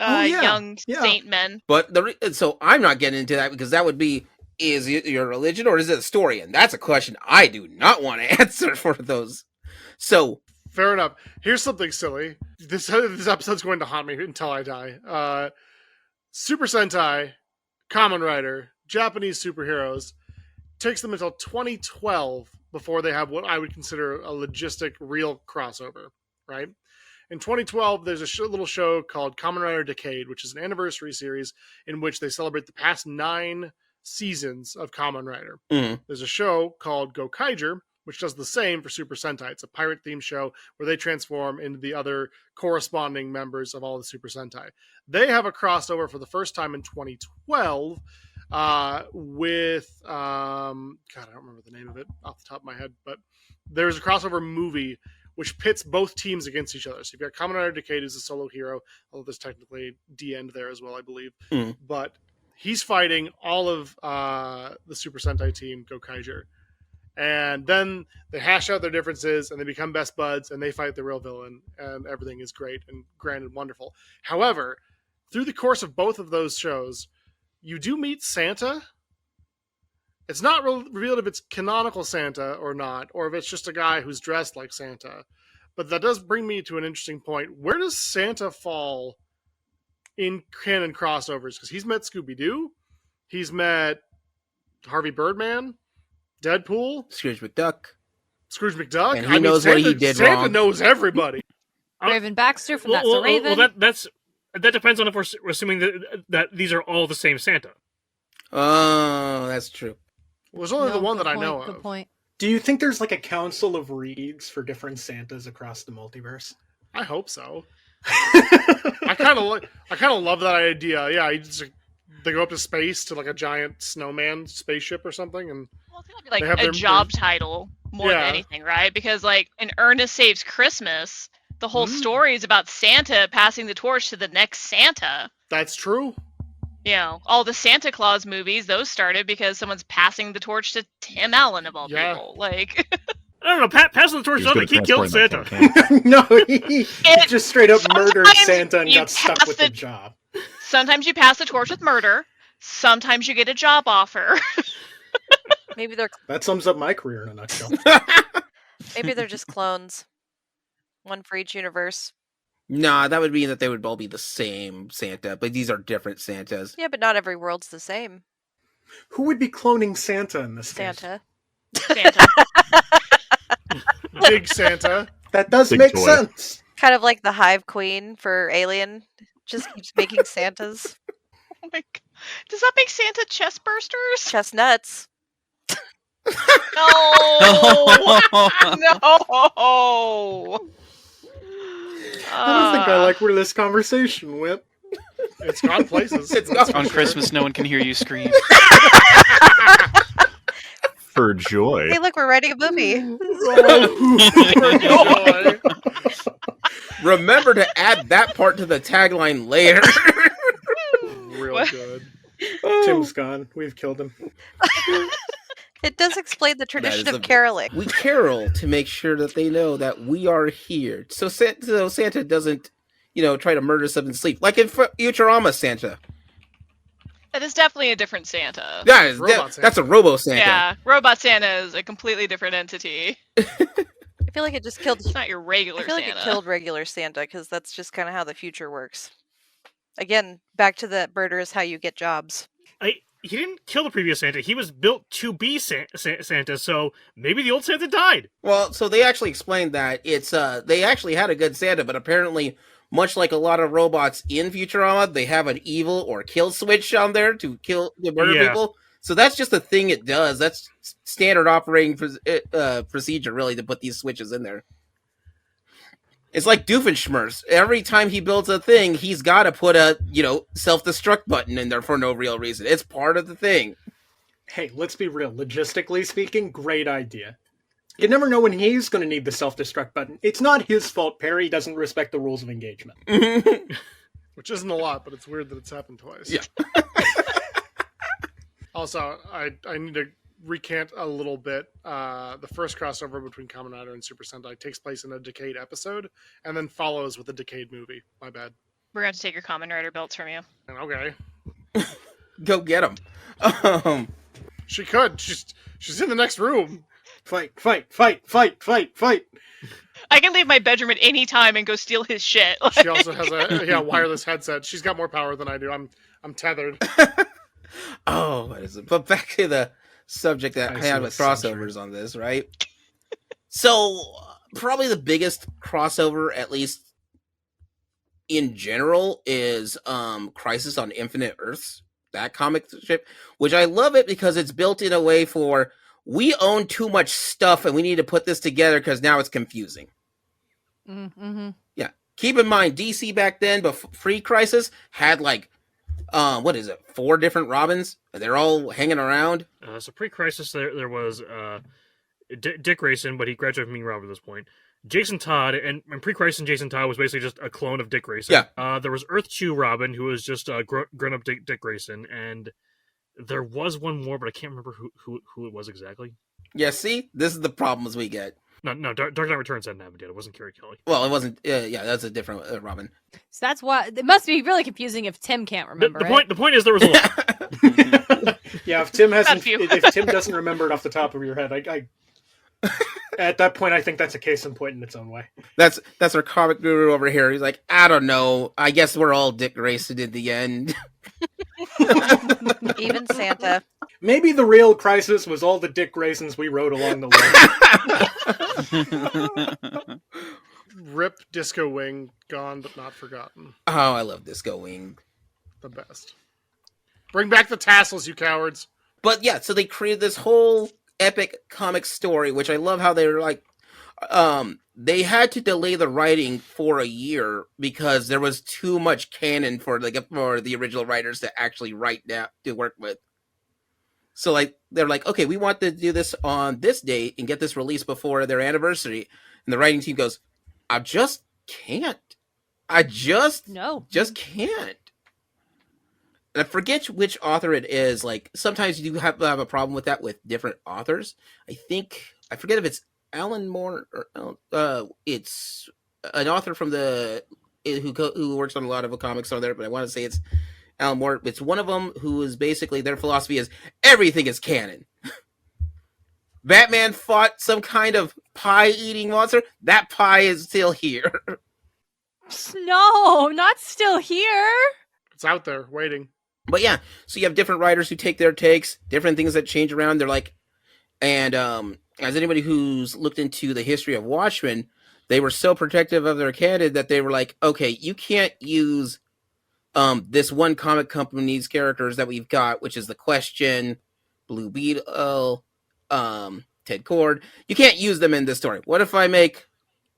Oh, yeah. Young Yeah. saint men. But so I'm not getting into that because that would be, is it your religion or is it a story? And that's a question I do not want to answer for those. So Fair enough. Here's something silly. This episode's going to haunt me until I die. Super Sentai, Kamen Rider, Japanese superheroes. Takes them until 2012 before they have what I would consider a logistic real crossover, right? In 2012, there's a little show called Kamen Rider Decade, which is an anniversary series in which they celebrate the past 9 seasons of Kamen Rider. Mhm. There's a show called Gokaiger, which does the same for Super Sentai. It's a pirate-themed show where they transform into the other corresponding members of all the Super Sentai. They have a crossover for the first time in 2012 with God, I don't remember the name of it off the top of my head, but there's a crossover movie which pits both teams against each other. So you've got Kamen Rider Decade as a solo hero, although there's technically D-End there as well, I believe. Mhm. But he's fighting all of the Super Sentai team, Gokaiger. And then they hash out their differences and they become best buds and they fight the real villain and everything is great and grand and wonderful. However, through the course of both of those shows, you do meet Santa. It's not revealed if it's canonical Santa or not, or if it's just a guy who's dressed like Santa. But that does bring me to an interesting point. Where does Santa fall in canon crossovers? Because he's met Scooby-Doo, he's met Harvey Birdman, Deadpool, Scrooge McDuck. Scrooge McDuck. And he knows what he did Santa wrong. knows everybody. Raven Baxter from That's a Raven. Well, that depends on if we're assuming that these are all the same Santa. Oh, that's true. Well, there's only No, the one good that I point, know Good of. point. Do you think there's like a council of reeds for different Santas across the multiverse? I hope so. I kind of love that idea. Yeah, they go up to space to like a giant snowman spaceship or something, and Well, it's gotta be They have like a their- job title more than Yeah. anything, right? Because like in Ernest Saves Christmas, the whole Mm. story is about Santa passing the torch to the next Santa. that's true. You know, all the Santa Claus movies, those started because someone's passing the torch to Tim Allen of all Yeah. people. Like, I don't know. Passing the torch He's doesn't good he at killed transporting Santa. that can. No, he just straight up murdered sometimes Santa and you got stuck pass with the- the job. sometimes you pass the torch with murder, Sometimes you get a job offer. Maybe they're That sums up my career in a nutshell. maybe they're just clones. One for each universe. Nah, that would mean that they would all be the same Santa, but these are different Santas. Yeah, but not every world's the same. Who would be cloning Santa in this case? Santa. Santa. Big Santa. That does Big make toy. sense. Kind of like the Hive Queen for Alien. Just keeps making Santas. Oh my God. Does that make Santa chest bursters? Chestnuts. No. No. I don't think I like where this conversation went. It's gone places. It's that's gone. for On sure. Christmas, no one can hear you scream. For joy. Hey, look, we're writing a movie. Joy. Remember to add that part to the tagline later. Real What? good. Tim's gone. We've killed him. It does explain the tradition is of a- caroling. We carol to make sure that they know that we are here. So Santa doesn't, try to murder us in sleep. Like in Futurama Santa. That is definitely a different Santa. Robot Santa. That's a Robo Santa. Yeah, Robot Santa is a completely different entity. I feel like it just killed. It's not your regular I feel like Santa. it killed regular Santa because that's just kind of how the future works. Again, back to the murder is how you get jobs. He didn't kill the previous Santa. He was built to be Santa, so maybe the old Santa died. Well, so they actually explained that they actually had a good Santa, but apparently, much like a lot of robots in Futurama, they have an evil or kill switch on there to murder Yeah. people. So that's just a thing it does. That's standard operating procedure, really, to put these switches in there. It's like Doofenshmirtz. Every time he builds a thing, he's got to put a, self-destruct button in there for no real reason. It's part of the thing. Hey, let's be real. Logistically speaking, great idea. You never know when he's going to need the self-destruct button. It's not his fault Perry doesn't respect the rules of engagement. Which isn't a lot, but it's weird that it's happened twice. Yeah. Also, I need to recant a little bit. The first crossover between Kamen Rider and Super Sentai takes place in a Decade episode, and then follows with a Decade movie. My bad. We're going to take your Kamen Rider belts from you. And okay, Go get him. she could. She's in the next room. Fight, fight, fight, fight, fight, fight. I can leave my bedroom at any time and go steal his shit. She also has a wireless headset. She's got more power than I do. I'm tethered. Oh, what is it? But back to the subject that I had with ICS crossovers on this, right? So, probably the biggest crossover, at least in general, is Crisis on Infinite Earths, that comic strip, which I love it because it's built in a way for, we own too much stuff and we need to put this together because now it's confusing. Mm-hmm. Yeah. Keep in mind, DC back then, but pre-Crisis, had like, 4 different Robins? And they're all hanging around? So pre-Crisis, there was Dick Grayson, but he graduated from being Robin at this point. Jason Todd, and pre-Crisis Jason Todd was basically just a clone of Dick Grayson. Yeah. There was Earth 2 Robin, who was just grown-up Dick Grayson, and there was one more, but I can't remember who it was exactly. Yeah, see? This is the problems we get. No, Dark Knight Returns hadn't happened yet. It wasn't Carrie Kelly. Well, it wasn't. That's a different Robin. So that's why it must be really confusing if Tim can't remember. The point is there was a lot. Yeah, if Tim hasn't, few. if Tim doesn't remember it off the top of your head, I at that point, I think that's a case in point in its own way. That's our comic guru over here. He's like, I don't know. I guess we're all Dick Grayson in the end. Even Santa. Maybe the real Crisis was all the Dick Graysons we wrote along the way. Rip Disco Wing, gone but not forgotten. Oh, I love Disco Wing. The best. Bring back the tassels, you cowards. But yeah, so they created this whole epic comic story, which I love how they were like, they had to delay the writing for a year because there was too much canon for the original writers to actually write down to work with. So like they're like, okay, we want to do this on this date and get this released before their anniversary. And the writing team goes, I just can't. I just can't. And I forget which author it is. Like sometimes you do have a problem with that with different authors. I forget if it's Alan Moore or it's an author from who works on a lot of comics on there, but I want to say it's Alan Moore. It's one of them who is basically, their philosophy is everything is canon. Batman fought some kind of pie-eating monster. That pie is still here. No, not still here. It's out there waiting. But yeah, so you have different writers who take their takes, different things that change around. They're like, and as anybody who's looked into the history of Watchmen, they were so protective of their canon that they were like, okay, you can't use this one comic company's characters that we've got, which is the Question, Blue Beetle, Ted Kord. You can't use them in this story. What if I make,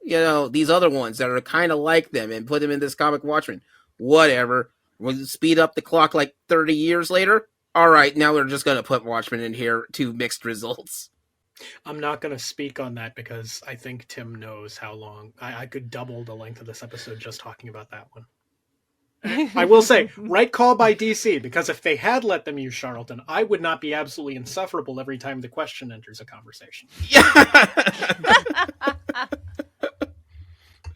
these other ones that are kind of like them and put them in this comic Watchmen? Whatever. We'll speed up the clock like 30 years later. All right, now we're just going to put Watchmen in here to mixed results. I'm not going to speak on that because I think Tim knows how long. I could double the length of this episode just talking about that one. I will say, right call by DC, because if they had let them use Charlton, I would not be absolutely insufferable every time the Question enters a conversation. Yeah.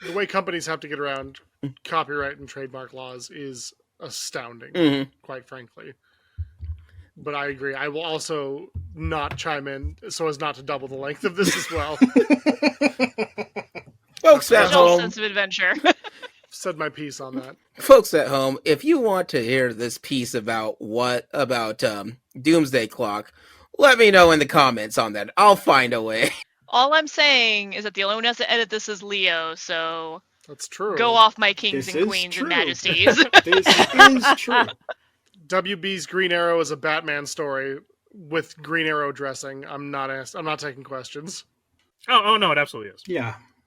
The way companies have to get around copyright and trademark laws is astounding, quite frankly. But I agree. I will also not chime in so as not to double the length of this as well. Folks at home, sense of adventure. Said my piece on that. Folks at home, if you want to hear this piece about Doomsday Clock, let me know in the comments on that. I'll find a way. All I'm saying is that the only one who has to edit this is Leo, so That's true. go off, my kings This and is queens true. and majesties. This is true. WB's Green Arrow is a Batman story with Green Arrow dressing. I'm not taking questions. Oh no, it absolutely is.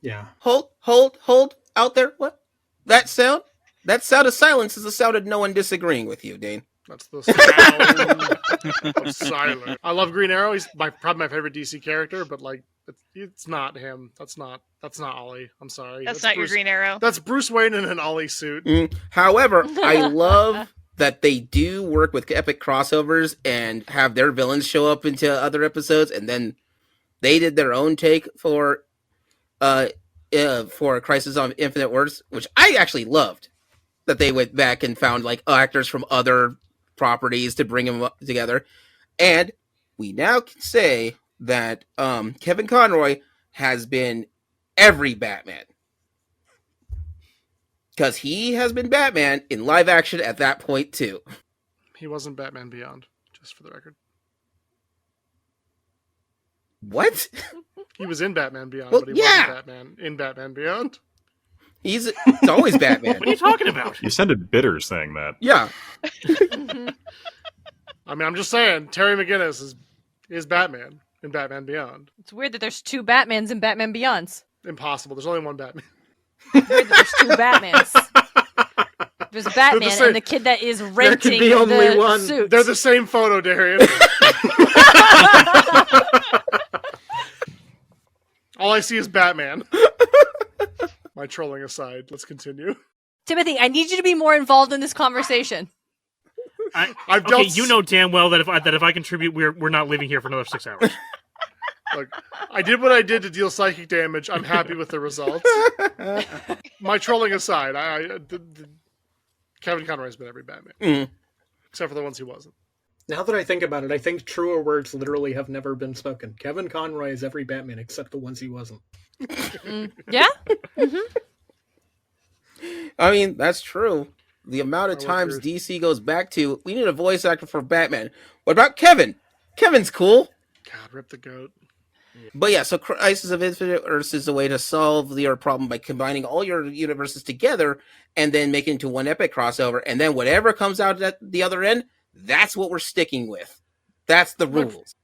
Yeah. Hold out there. What? That sound? That sound of silence is the sound of no one disagreeing with you, Dane. That's the sound of silence. I love Green Arrow. He's probably my favorite DC character, but like it's not him. That's not Ollie. I'm sorry. That's not Bruce, your Green Arrow. That's Bruce Wayne in an Ollie suit. However, I love that they do work with epic crossovers and have their villains show up into other episodes, and then they did their own take for Crisis on Infinite Earths, which I actually loved. That they went back and found like actors from other properties to bring them up together, and we now can say that Kevin Conroy has been every Batman. Because he has been Batman in live action at that point, too. He wasn't Batman Beyond, just for the record. What? He was in Batman Beyond, Well, but he wasn't Batman in Batman Beyond. It's always Batman. What are you talking about? You sounded bitter saying that. Yeah. I mean, I'm just saying, Terry McGinnis is Batman in Batman Beyond. It's weird that there's two Batmans in Batman Beyonds. Impossible. There's only one Batman. Weird that there's two Batmans. There's a Batman same. and the kid that is renting be only the one. suits. They're the same photo, Darien. All I see is Batman. My trolling aside, let's continue. Timothy, I need you to be more involved in this conversation. I've Okay, dealt you know damn well that if I contribute, we're not leaving here for another 6 hours. Look, I did what I did to deal psychic damage. I'm happy with the results. My trolling aside, Kevin Conroy's been every Batman. Except for the ones he wasn't. Now that I think about it, I think truer words literally have never been spoken. Kevin Conroy is every Batman except the ones he wasn't. Yeah? I mean, that's true. The amount of I would times agree. DC goes back to, we need a voice actor for Batman. What about Kevin? Kevin's cool. God, rip the goat. But yeah, so Crisis of Infinite Earths is a way to solve your problem by combining all your universes together and then making into one epic crossover. And then whatever comes out at the other end, that's what we're sticking with. That's the rules.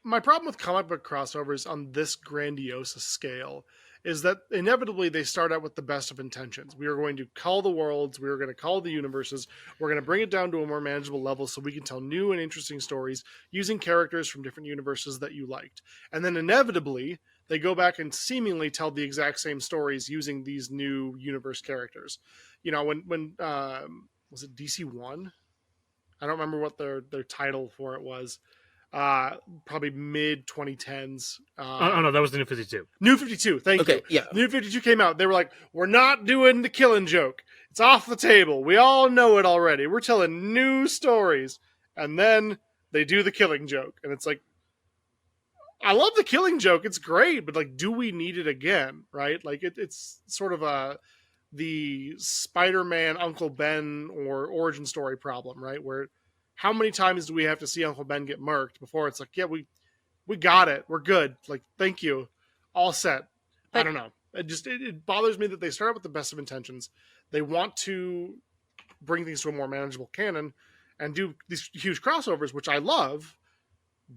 My problem with comic book crossovers on this grandiose scale is that inevitably they start out with the best of intentions. We are going to cull the worlds, we are going to cull the universes, we're going to bring it down to a more manageable level so we can tell new and interesting stories using characters from different universes that you liked. And then inevitably, they go back and seemingly tell the exact same stories using these new universe characters. You know, when was it DC 1? I don't remember what their title for it was. Probably mid 2010s. Oh no, that was the New 52. New 52, thank you. Yeah. New 52 came out. They were like, we're not doing the Killing Joke. It's off the table. We all know it already. We're telling new stories. And then they do the Killing Joke. And it's like, I love the Killing Joke. It's great. But, like, do we need it again? Right? Like, it's sort of the Spider-Man Uncle Ben or origin story problem, right? Where how many times do we have to see Uncle Ben get murked before it's like, yeah, we got it. We're good. Like, thank you. All set. I don't know. It bothers me that they start with the best of intentions. They want to bring things to a more manageable canon and do these huge crossovers, which I love,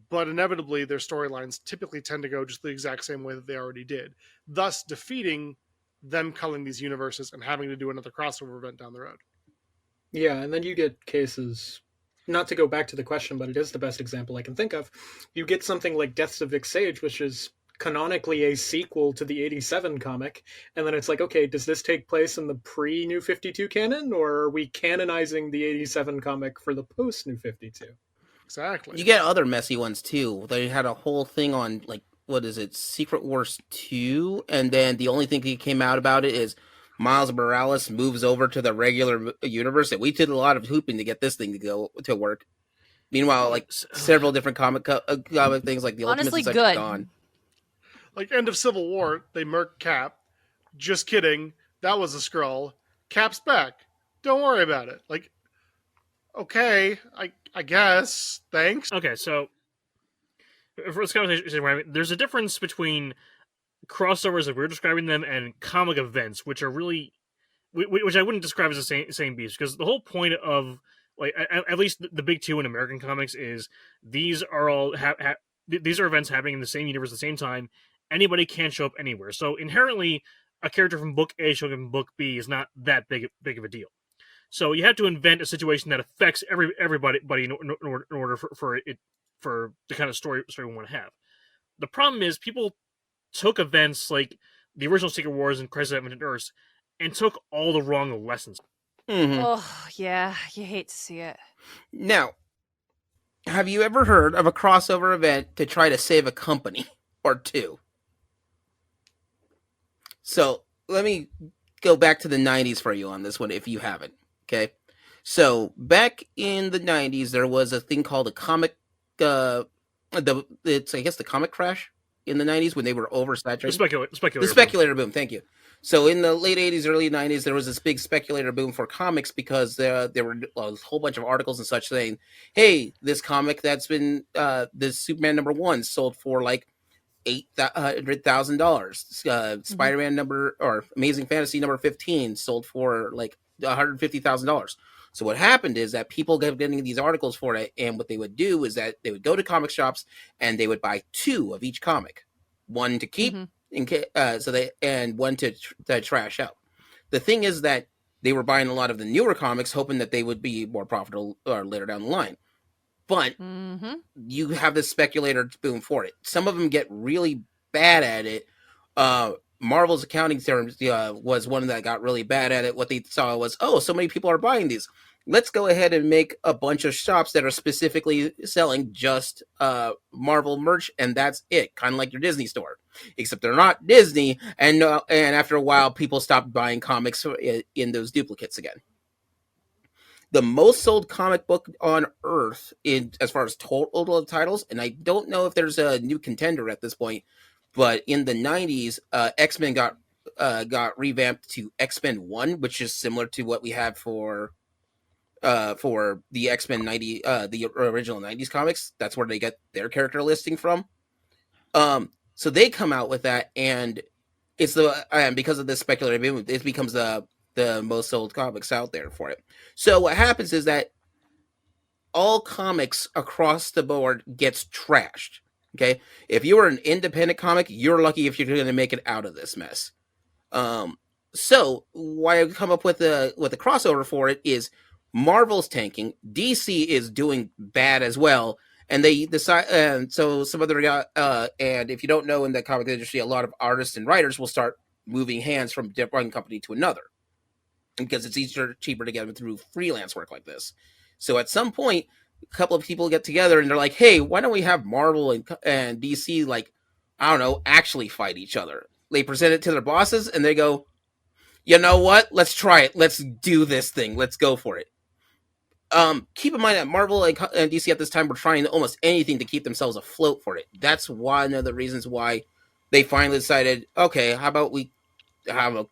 but inevitably their storylines typically tend to go just the exact same way that they already did, thus defeating them culling these universes and having to do another crossover event down the road. Yeah, and then you get cases, not to go back to the question, but it is the best example I can think of. You get something like Deaths of Vic Sage, which is canonically a sequel to the 87 comic, and then it's like, okay, does this take place in the pre-New 52 canon, or are we canonizing the 87 comic for the post-New 52? Exactly. You get other messy ones too. They had a whole thing on, like, what is it, Secret Wars 2, and then the only thing that came out about it is Miles Morales moves over to the regular universe, and we did a lot of hooping to get this thing to go to work. Meanwhile, like, several different comic things, like the Honestly, Ultimates, good. gone. Like, end of Civil War, they murk Cap. Just kidding. That was a Skrull. Cap's back. Don't worry about it. Like, okay, I guess. Thanks. Okay, so for this conversation, there's a difference between crossovers as we're describing them and comic events, which are really, which I wouldn't describe as the same beast, because the whole point of, like, at least the big two in American comics is these are all these are events happening in the same universe at the same time. Anybody can show up anywhere, so inherently, a character from book A showing up in book B is not that big of a deal. So you have to invent a situation that affects everybody in order for the kind of story we want to have. The problem is people took events like the original Secret Wars and Crisis on Infinite Earths and took all the wrong lessons. Mm-hmm. Oh, yeah. You hate to see it. Now, have you ever heard of a crossover event to try to save a company or two? So let me go back to the 90s for you on this one if you haven't. Okay. So back in the 90s, there was a thing called a comic, it's, I guess, the comic crash in the 90s when they were oversaturated. The speculator boom. Thank you. So in the late 80s, early 90s, there was this big speculator boom for comics because there were a whole bunch of articles and such saying, hey, this comic that's been, this Superman #1 sold for like $800,000. Spider-Man or Amazing Fantasy #15 sold for like $150,000. So what happened is that people kept getting these articles for it, and what they would do is that they would go to comic shops and they would buy 2 of each comic, one to keep, and one to trash out. The thing is that they were buying a lot of the newer comics, hoping that they would be more profitable later down the line. But you have this speculator boom for it. Some of them get really bad at it. Marvel's accounting terms was one that got really bad at it. What they saw was, oh, so many people are buying these. Let's go ahead and make a bunch of shops that are specifically selling just Marvel merch, and that's it. Kind of like your Disney store, except they're not Disney. And after a while, people stopped buying comics in those duplicates again. The most sold comic book on Earth, as far as total titles, and I don't know if there's a new contender at this point, but in the 90s, X-Men got revamped to X-Men 1, which is similar to what we had for the X-Men 90, the original 90s comics. That's where they get their character listing from. So they come out with that, and it's because of this speculative movement, it becomes the most sold comics out there for it. So what happens is that all comics across the board gets trashed. Okay, if you are an independent comic, you're lucky if you're going to make it out of this mess. So why I come up with a crossover for it is Marvel's tanking, DC is doing bad as well, and they decide. And so some other guy, and if you don't know, in the comic industry, a lot of artists and writers will start moving hands from one company to another because it's cheaper to get them through freelance work like this. So at some point, a couple of people get together and they're like, hey, why don't we have Marvel and DC, like, I don't know, actually fight each other? They present it to their bosses and they go, you know what? Let's try it. Let's do this thing. Let's go for it. Keep in mind that Marvel and DC at this time were trying almost anything to keep themselves afloat for it. That's one of the reasons why they finally decided, okay, how about we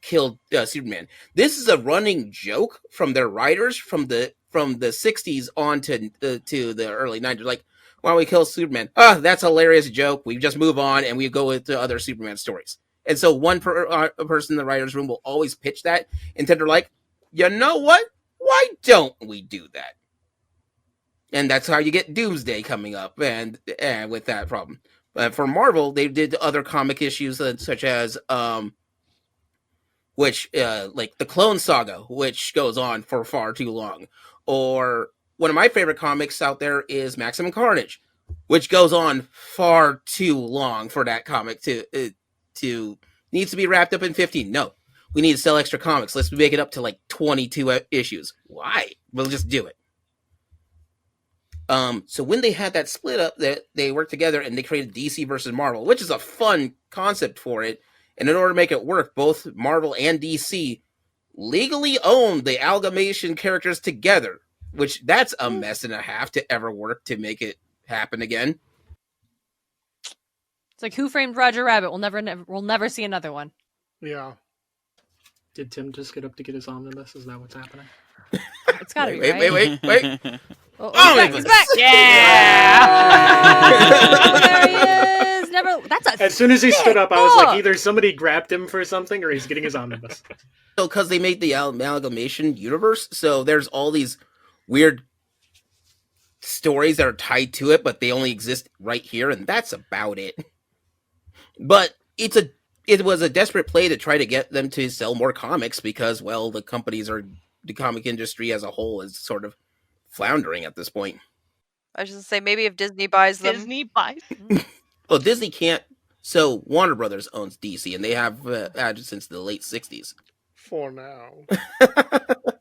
kill Superman? This is a running joke from their writers from the 60s on to the early 90s. Like, why don't we kill Superman? That's a hilarious joke. We just move on and we go into other Superman stories. And so one person in the writer's room will always pitch that, and then they're like, you know what? Why don't we do that? And that's how you get Doomsday coming up, and with that problem. But for Marvel, they did other comic issues such as like the Clone Saga, which goes on for far too long. Or one of my favorite comics out there is Maximum Carnage, which goes on far too long for that comic to needs to be wrapped up in 15. No, we need to sell extra comics. Let's make it up to like 22 issues. Why? We'll just do it. So when they had that split up, they worked together and they created DC versus Marvel, which is a fun concept for it. And in order to make it work, both Marvel and DC legally owned the amalgamation characters together, which that's a mess and a half to ever work to make it happen again. It's like Who Framed Roger Rabbit? We'll never see another one. Yeah. Did Tim just get up to get his omnibus? Is that what's happening? It's gotta be Wait. Oh, he's back! Yeah! Oh, there he is! As soon as he stood up, I was like, either somebody grabbed him for something or he's getting his omnibus. So, because they made the amalgamation universe, so there's all these weird stories that are tied to it, but they only exist right here, and that's about it. But it was a desperate play to try to get them to sell more comics because, well, the comic industry as a whole is sort of floundering at this point. I was just gonna say, maybe if Disney buys them. Disney buys. Well, Disney can't. So Warner Brothers owns DC, and they have had it since the late 60s. For now.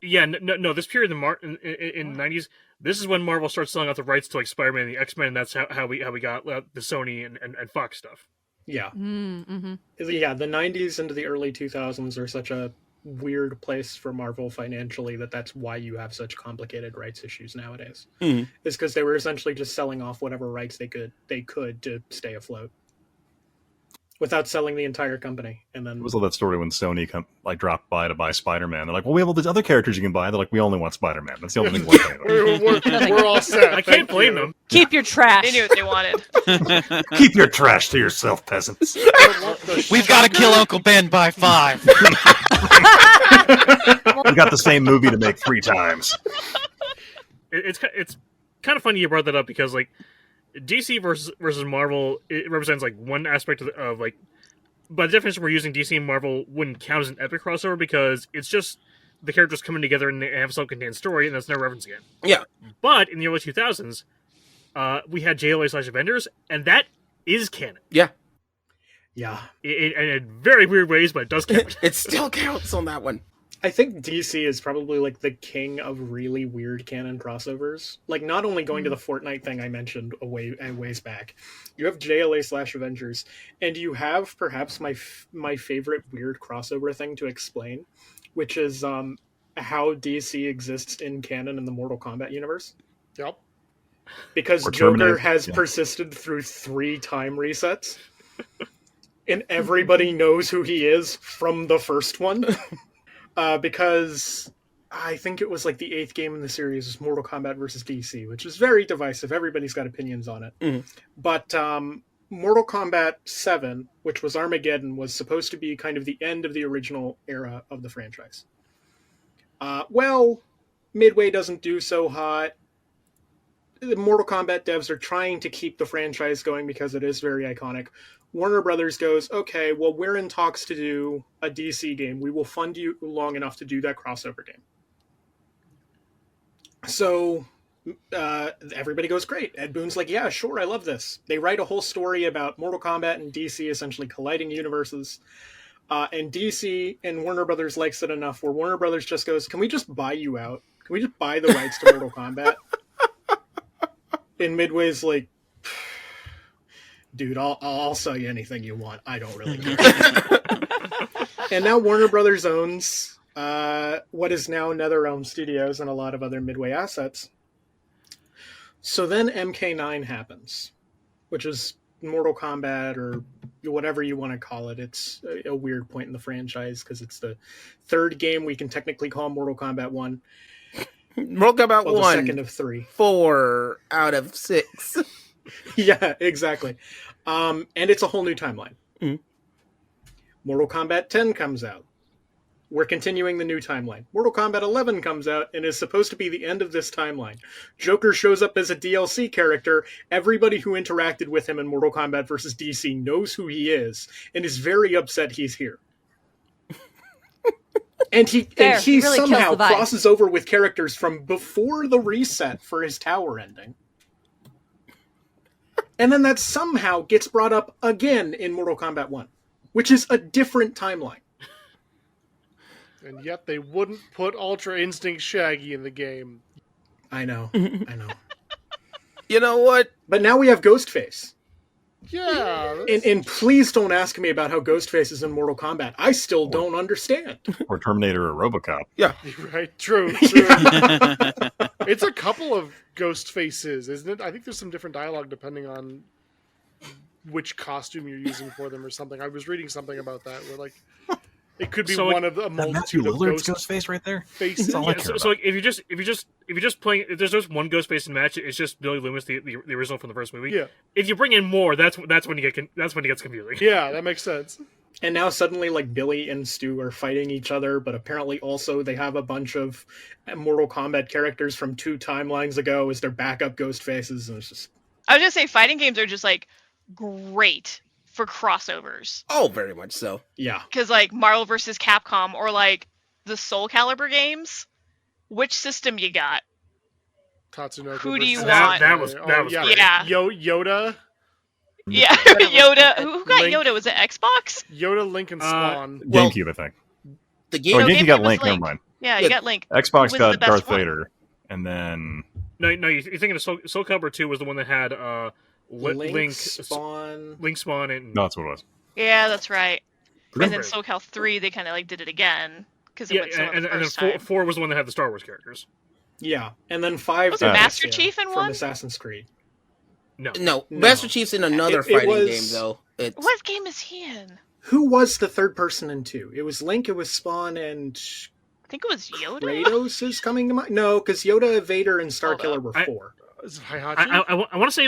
Yeah, no. This period in the 90s, this is when Marvel starts selling out the rights to like Spider-Man and the X-Men, and that's how we got the Sony and Fox stuff. Yeah. Mm-hmm. Yeah, the 90s into the early 2000s are such a weird place for Marvel financially that's why you have such complicated rights issues nowadays. Mm-hmm. Is because they were essentially just selling off whatever rights they could to stay afloat without selling the entire company. And then It was all that story when Sony dropped by to buy Spider-Man. They're like, well, we have all these other characters you can buy. They're like, we only want Spider-Man. That's the only thing we're paying. We're all set. I can't blame them. Keep your trash. They knew what they wanted. Keep your trash to yourself, peasants. We've got to kill Uncle Ben by 5. We got the same movie to make 3 times. It's kind of funny you brought that up because like DC versus Marvel, it represents like one aspect of like, by the definition we're using, DC and Marvel wouldn't count as an epic crossover because it's just the characters coming together and they have a self-contained story, and that's never referenced again. Yeah. But in the early 2000s, we had JLA/Avengers, and that is canon. Yeah. Yeah. In very weird ways, but it does count. It still counts on that one. I think DC is probably like the king of really weird canon crossovers. Like, not only going to the Fortnite thing I mentioned a ways back, you have JLA/Avengers, and you have perhaps my favorite weird crossover thing to explain, which is how DC exists in canon in the Mortal Kombat universe. Yep. Because Joker has persisted through 3 time resets, and everybody knows who he is from the first one. Because I think it was like the 8th game in the series was Mortal Kombat versus DC, which is very divisive. Everybody's got opinions on it. Mm-hmm. But Mortal Kombat 7, which was Armageddon, was supposed to be kind of the end of the original era of the franchise. Well, Midway doesn't do so hot. The Mortal Kombat devs are trying to keep the franchise going because it is very iconic. Warner Brothers goes, okay, well, we're in talks to do a DC game. We will fund you long enough to do that crossover game. So everybody goes, great. Ed Boon's like, yeah, sure, I love this. They write a whole story about Mortal Kombat and DC essentially colliding universes. And DC and Warner Brothers likes it enough where Warner Brothers just goes, can we just buy you out? Can we just buy the rights to Mortal Kombat? And Midway's like, dude, I'll sell you anything you want. I don't really care. And now Warner Brothers owns what is now NetherRealm Studios and a lot of other Midway assets. So then MK9 happens, which is Mortal Kombat or whatever you want to call it. It's a weird point in the franchise because it's the third game we can technically call Mortal Kombat 1. Mortal Kombat Well, the 1. second of 3. 4 out of 6. Yeah, exactly. And it's a whole new timeline. Mhm. Mortal Kombat 10 comes out. We're continuing the new timeline. Mortal Kombat 11 comes out and is supposed to be the end of this timeline. Joker shows up as a DLC character. Everybody who interacted with him in Mortal Kombat vs. DC knows who he is and is very upset he's here. And he Fair. He really kills somehow the vibe. crosses over with characters from before the reset for his tower ending. And then that somehow gets brought up again in Mortal Kombat 1, which is a different timeline. And yet they wouldn't put Ultra Instinct Shaggy in the game. I know. I know. You know what? But now we have Ghostface. Yeah. And please don't ask me about how Ghostface is in Mortal Kombat. I still don't understand. Or Terminator or RoboCop. Right, true. It's a couple of ghost faces, isn't it? I think there's some different dialogue depending on which costume you're using for them or something. I was reading something about that where like it could be So, one of the Matthew multitude of Lillard's ghost Ghostface right there. faces. That's all I Yeah, care so about. like if you're just playing, if there's just one Ghostface in the match, it's just Billy Loomis, the original from the first movie. Yeah. If you bring in more, that's when it gets confusing. Yeah, that makes sense. And now suddenly, like, Billy and Stu are fighting each other, but apparently also they have a bunch of Mortal Kombat characters from 2 timelines ago as their backup ghost faces, and it's just... I was gonna say fighting games are just like great for crossovers Oh, very much so. Yeah. because like Marvel vs. Capcom or like the Soul Calibur games. Which system you got? Tatsunoko. Who do you versus- want? That was yeah. great. Yeah. Yoda. Yeah, Yoda. Who got Link. Yoda? Was it Xbox? Yoda, Link, and Spawn. Well, GameCube, I think. The Oh, game. No, GameCube got GameCube was Link. Never Link. mind. Yeah, Yeah. you got Link. Xbox Was the got best Darth one. Vader, and then No, you're thinking of Soul Calibur 2 was the one that had Link, Spawn... Link Spawn, and no, that's what it was. Yeah, that's right. And then Remember- SoCal 3, they kind of like did it again because it yeah, went so and the then first time. 4 was the one that had the Star Wars characters. Yeah. And then 5... Was it got Master Ezio Chief in from one? Assassin's Creed. No, No, No. Master Chief's in another It fighting was- game, though. It's What game is he in? Who was the third person in 2? It was Link, it was Spawn, and I think it was Yoda. Kratos is coming to mind? No, because Yoda, Vader, and Hold Starkiller up. were I- 4. Is it Heihachi? I want to say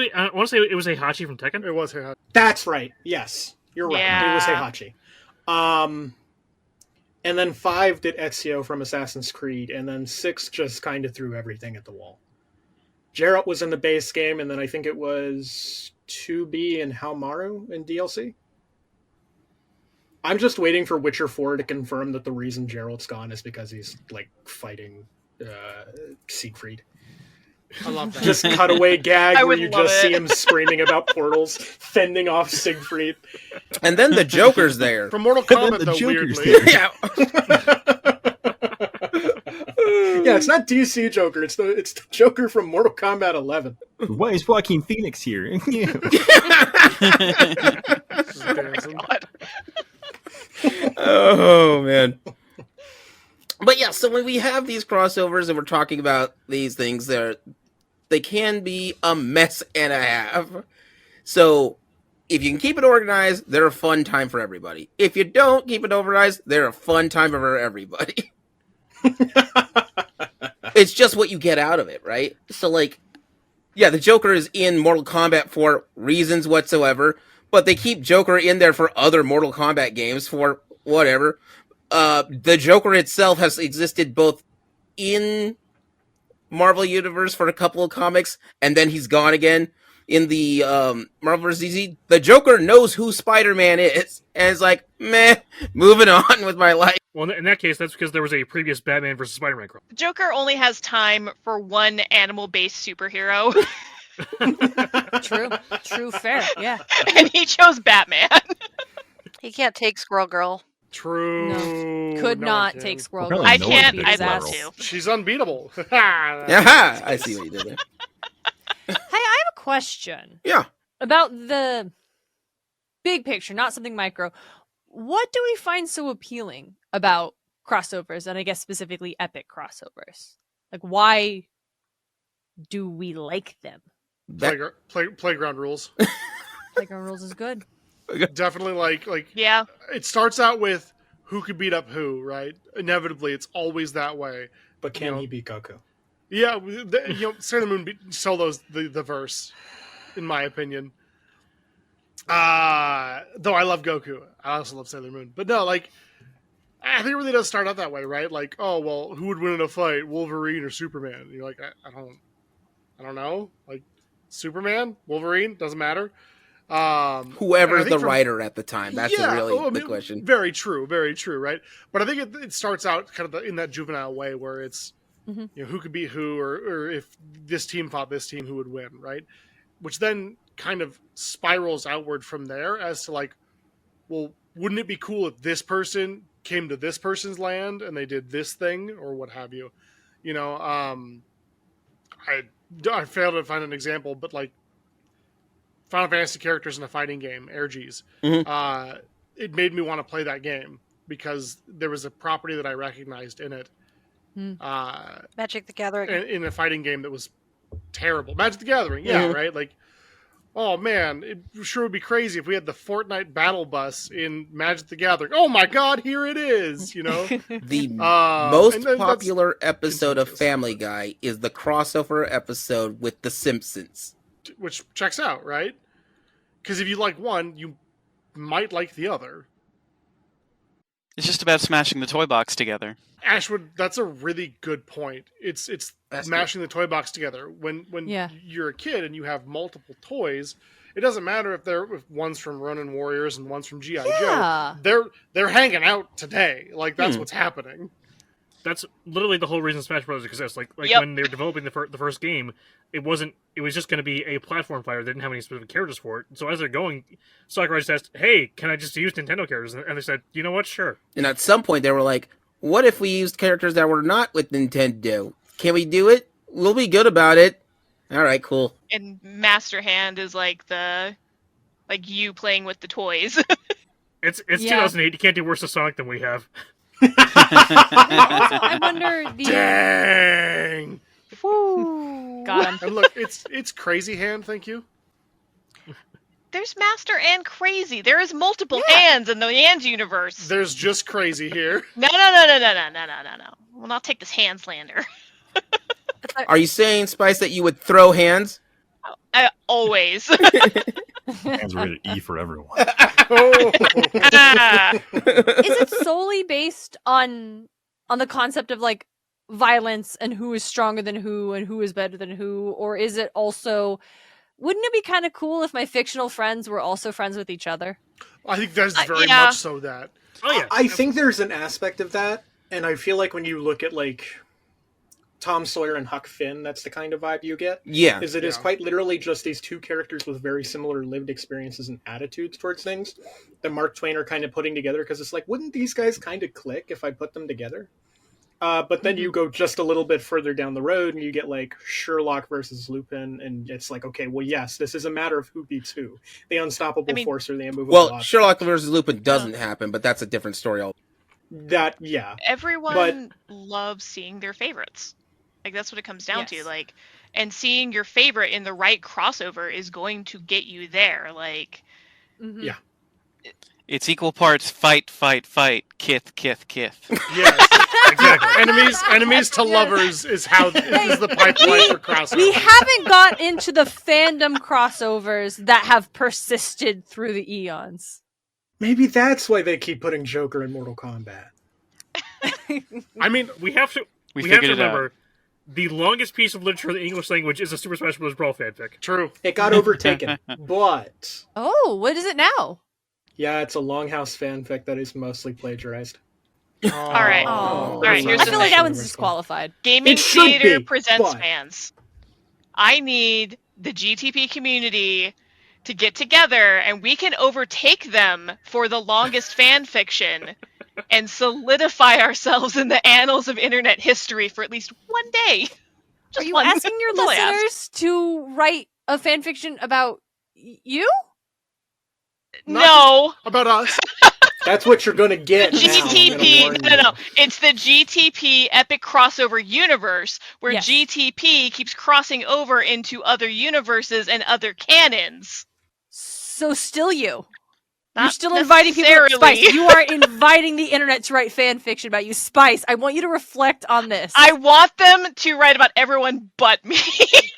it was Heihachi from Tekken. It was Heihachi. That's right. Yes. You're right. It was Yeah. Heihachi. And then 5 did Ezio from Assassin's Creed, and then 6 just kind of threw everything at the wall. Geralt was in the base game, and then I think it was 2B and Haomaru in DLC. I'm just waiting for Witcher 4 to confirm that the reason Geralt's gone is because he's, like, fighting Siegfried. I love that. Just cutaway gag I where would you love just it. see him screaming about portals, fending off Siegfried. and then the Joker's there. From Mortal And then Kombat, the though, Joker's weirdly. there. Yeah. Yeah, it's not DC Joker. It's the Joker from Mortal Kombat 11. Why is Joaquin Phoenix here? Dancing. God. Oh man. But yeah, so when we have these crossovers and we're talking about these things, they can be a mess and a half. So if you can keep it organized, they're a fun time for everybody. If you don't keep it organized, they're a fun time for everybody. It's just what you get out of it, right? So like, yeah, the Joker is in Mortal Kombat for reasons whatsoever, but they keep Joker in there for other Mortal Kombat games for whatever. The Joker itself has existed both in Marvel Universe for a couple of comics, and then he's gone again in the Marvel vs. DC. The Joker knows who Spider-Man is, and it's like, meh, moving on with my life. Well, in that case, that's because there was a previous Batman versus Spider-Man crossover. The Joker only has time for one animal-based superhero, True, fair. Yeah. and he chose Batman. He can't take Squirrel Girl. True. Could No not one take can. Squirrel Apparently Girl. I no one can't. did I'd Squirrel. love to. She's unbeatable. Aha! I see what you did there. Hey, I have a question Yeah. about the big picture, not something micro. what do we find so appealing about crossovers, and I guess specifically epic crossovers? Like, why do we like them? Playground rules. Playground rules is good. Definitely like Yeah. it starts out with who could beat up who, right? Inevitably, it's always that way. But can he beat Goku? Yeah, Sailor Moon solos the verse, in my opinion. Though I love Goku, I also love Sailor Moon. But no, like, I think it really does start out that way, right? Like, oh well, who would win in a fight, Wolverine or Superman? And you're like, I don't know. Like, Superman, Wolverine, doesn't matter. Whoever's the writer at the time. That's the question. Very true, right? But I think it starts out kind of in that juvenile way where it's, who could beat who, or if this team fought this team, who would win, right? Which then kind of spirals outward from there as to like, well, wouldn't it be cool if this person came to this person's land and they did this thing or what have you? I failed to find an example, but like Final Fantasy characters in a fighting game, RGs, it made me want to play that game because there was a property that I recognized in it. Magic the Gathering. In a fighting game that was terrible. Magic the Gathering, yeah, right? Like, oh man, it sure would be crazy if we had the Fortnite battle bus in Magic the Gathering. Oh my god, here it is, The most popular episode of Family Guy is the crossover episode with The Simpsons. Which checks out, right? Because if you like one, you might like the other. It's just about smashing the toy box together. Ashwood, that's a really good point. It's smashing the toy box together. When you're a kid and you have multiple toys, it doesn't matter if one's from Ronin Warriors and one's from G.I. Joe. They're hanging out today. Like, that's what's happening. That's literally the whole reason Smash Bros. Exists. Like when they were developing the first game, it was just going to be a platform fighter. They didn't have any specific characters for it. So as they're going, Sakurai just asked, "Hey, can I just use Nintendo characters?" And they said, "You know what? Sure." And at some point, they were like, "What if we used characters that were not with Nintendo? Can we do it? We'll be good about it." All right, cool. And Master Hand is like you playing with the toys. It's 2008. You can't do worse to Sonic than we have. I wonder Dang! Got him. And look, it's Crazy Hand, thank you. There's Master and Crazy. There is multiple hands in the Hand universe. There's just Crazy here. No. We'll not take this hand slander. Are you saying, Spice, that you would throw hands? Always. Hands rated E for everyone. Is it solely based on the concept of like violence and who is stronger than who and who is better than who, or is it also, wouldn't it be kind of cool if my fictional friends were also friends with each other? I think that's very much so that. Oh yeah, I think there's an aspect of that, and I feel like when you look at like Tom Sawyer and Huck Finn, that's the kind of vibe you get. Yeah. Is it is quite literally just these two characters with very similar lived experiences and attitudes towards things that Mark Twain are kind of putting together, because it's like, wouldn't these guys kind of click if I put them together? But then you go just a little bit further down the road and you get like Sherlock versus Lupin, and it's like, okay, well, yes, this is a matter of who beats who. The unstoppable force or the immovable object. Sherlock versus Lupin doesn't happen, but that's a different story. Everyone loves seeing their favorites. Like, that's what it comes down to. Like, and seeing your favorite in the right crossover is going to get you there. Like, yeah. It's equal parts fight, kith. Yes, exactly. Enemies to lovers is how this is the pipeline for crossovers. We haven't got into the fandom crossovers that have persisted through the eons. Maybe that's why they keep putting Joker in Mortal Kombat. I mean, we have to remember, the longest piece of literature in the English language is a Super Smash Bros. Brawl fanfic. True. It got overtaken, but... Oh, what is it now? Yeah, it's a Longhouse fanfic that is mostly plagiarized. All right. Here's I feel like that one's disqualified. Gaming Theater presents fans. I need the GTP community to get together, and we can overtake them for the longest fan fiction and solidify ourselves in the annals of internet history for at least one day. Are you asking your listeners to write a fan fiction about you? No. About us. That's what you're gonna get. GTP. No. It's the GTP Epic Crossover Universe, where Yes. GTP keeps crossing over into other universes and other canons. So still you. You're Not still inviting people to necessarily. Spice. You are inviting the internet to write fan fiction about you. Spice, I want you to reflect on this. I want them to write about everyone but me.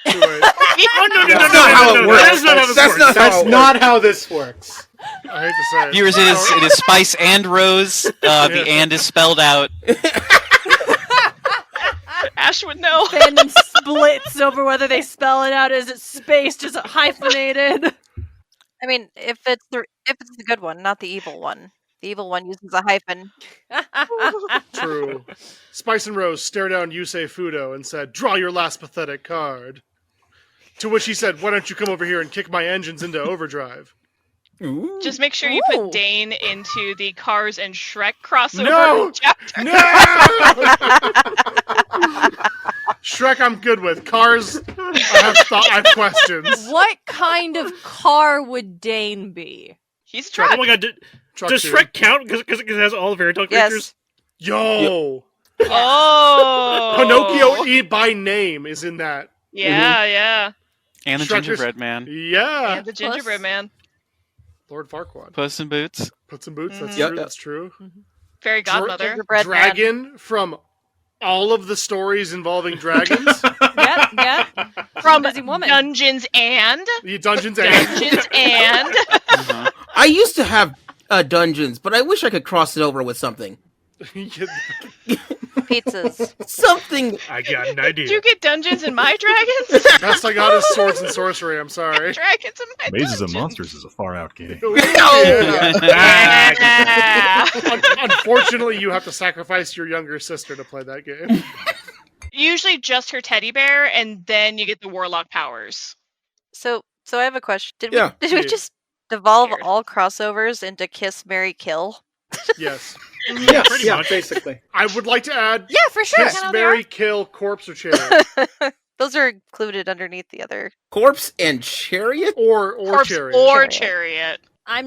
Oh, no, That's not how it works. That's not how this That's works. not That's how it not how this works. I hate to say it. Viewers, it is Spice and Rose. The and is spelled out. Ashwood, no. Fandom splits over whether they spell it out as it's spaced, is it hyphenated. I mean, if it's the good one, not the evil one. The evil one uses a hyphen. True. Spice and Rose stare down Yusei Fudo and said, "Draw your last pathetic card." To which he said, "Why don't you come over here and kick my engines into overdrive?" Ooh. Just make sure you Ooh. put Dane into the Cars and Shrek crossover No! chapter. No! Shrek I'm good with. Cars, I have questions. What kind of car would Dane be? He's a truck. Oh my god, Truck does dude. Shrek count because it has all the fairy tale Yes. creatures? Yo! Oh. Pinocchio by name is in that. Yeah. And the Shrek is- gingerbread man. Yeah. And the gingerbread man. Lord Farquaad. Puss in Boots. Put some boots. That's Mhm. true. That's true. Fairy godmother. Gingerbread man. Dragon from all of the stories involving dragons. Yep. From Busy woman. Dungeons and. The Dungeons and Dungeons and. Uh-huh. I used to have dungeons, but I wish I could cross it over with something. Pizzas. Something. I got an idea. Did you get Dungeons and My Dragons? Best I got is swords and sorcery. I'm sorry. Dragons and My Mazes Dungeons. and Monsters is a far out game. Yeah. Yeah. Unfortunately, you have to sacrifice your younger sister to play that game. Usually just her teddy bear, and then you get the warlock powers. So I have a question. Did Yeah. we just devolve Weird. all crossovers into Kiss, Marry, Kill? Yes. Yes, Pretty yeah, much. basically. I would like to add Yeah, for sure. Kiss, Marry, Kill, Corpse, or Chariot. Those are included underneath the other. Corpse and Chariot? Or Corpse Chariot. or Chariot. chariot. I'm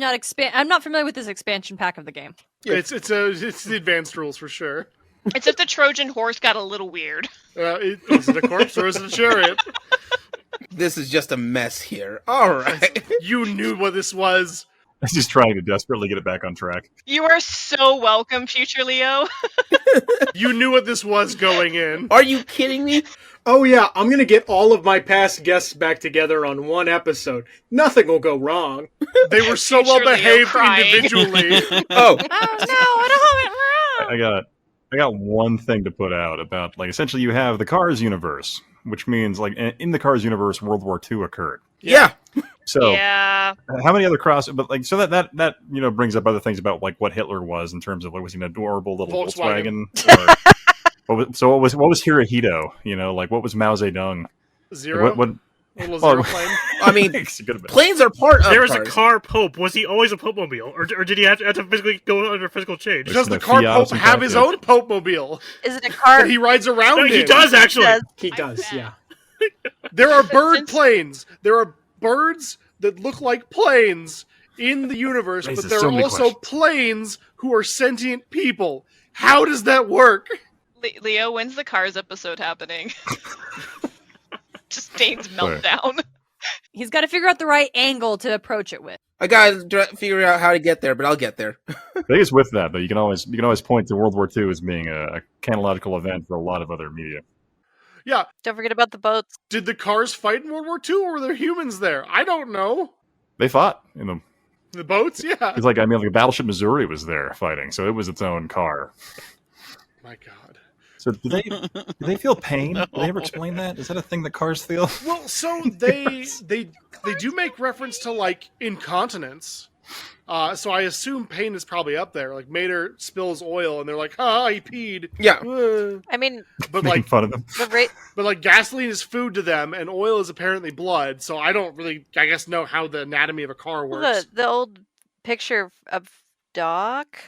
not familiar with this expansion pack of the game. It's the advanced rules for sure. It's if the Trojan horse got a little weird. Is it a corpse or is it a chariot? This is just a mess here. All right. You knew what this was. I'm just trying to desperately get it back on track. You are so welcome, future Leo. You knew what this was going in. Are you kidding me? Oh yeah, I'm gonna get all of my past guests back together on one episode. Nothing will go wrong. They were so Future well behaved Leo crying. individually. Oh, Oh no, I don't have it wrong. I got one thing to put out about, like, essentially you have the Cars universe, which means, like, in the Cars universe, World War II occurred. yeah. So Yeah. how many other but like, so that brings up other things about, like, what Hitler was in terms of, like, was he an adorable little Volkswagen. Volkswagen? Or, what was Hirohito? Like, what was Mao Zedong? Zero. What Little well, zero plane. I mean, It could have been. planes are part of There was a cars. car pope. Was he always a pope mobile, or did he have to physically go under physical change? Does the the car Fiat Pope some have kind his of- own Pope mobile Is it a car? that he rides around No, in? he does actually. Does. He does, yeah. There are bird Since- planes. There are birds that look like planes in the universe, Raises but there so are many also questions. planes who are sentient people. How does that work? Leo, when's the Cars episode happening? Just Dane's Sorry. meltdown. He's got to figure out the right angle to approach it with. I gotta figure out how to get there, but I'll get there. I think it's with that, but you can always point to World War II as being a chronological event for a lot of other media. Yeah, Don't forget about the boats. did the cars fight in World War II, or were there humans there? I don't know. They fought in them. The boats? Yeah. It's like, like Battleship Missouri was there fighting, so it was its own car. My God. So do they feel pain? Do they ever explain that? Is that a thing that cars feel? Well, so they do make reference to like incontinence. So I assume pain is probably up there. Like Mater spills oil, and they're like, "Ha, he peed." Yeah. I mean, But Making like, fun of them. the but gasoline is food to them, and oil is apparently blood. So I don't really, I guess, know how the anatomy of a car works. the old picture of Doc,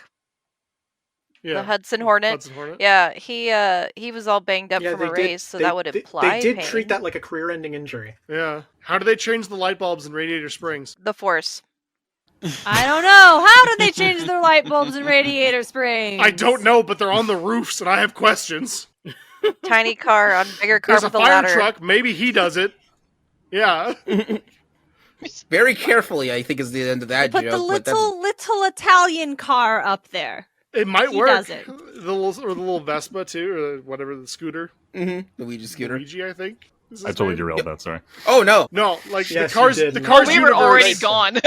Yeah, the Hudson Hornet. Hudson Hornet. Yeah, he was all banged up Yeah, from they a did- race, so they- that would they- imply They did pain. treat that like a career-ending injury. Yeah. How do they change the light bulbs in Radiator Springs? The Force. I don't know. How did they change their light bulbs and radiator springs? I don't know, but they're on the roofs, and I have questions. Tiny car on bigger car There's a with a fire ladder. truck. Maybe he does it. Yeah. Very carefully, I think, is the end of that Put joke. the but that's- little Italian car up there. It might He work. does it. The little Vespa, too, or whatever, the scooter. the Ouija scooter. Luigi, I think. is I his totally name. derailed that. Sorry. Oh no! No, like Yes, the cars. you did. The Well, cars. We were universe- already gone.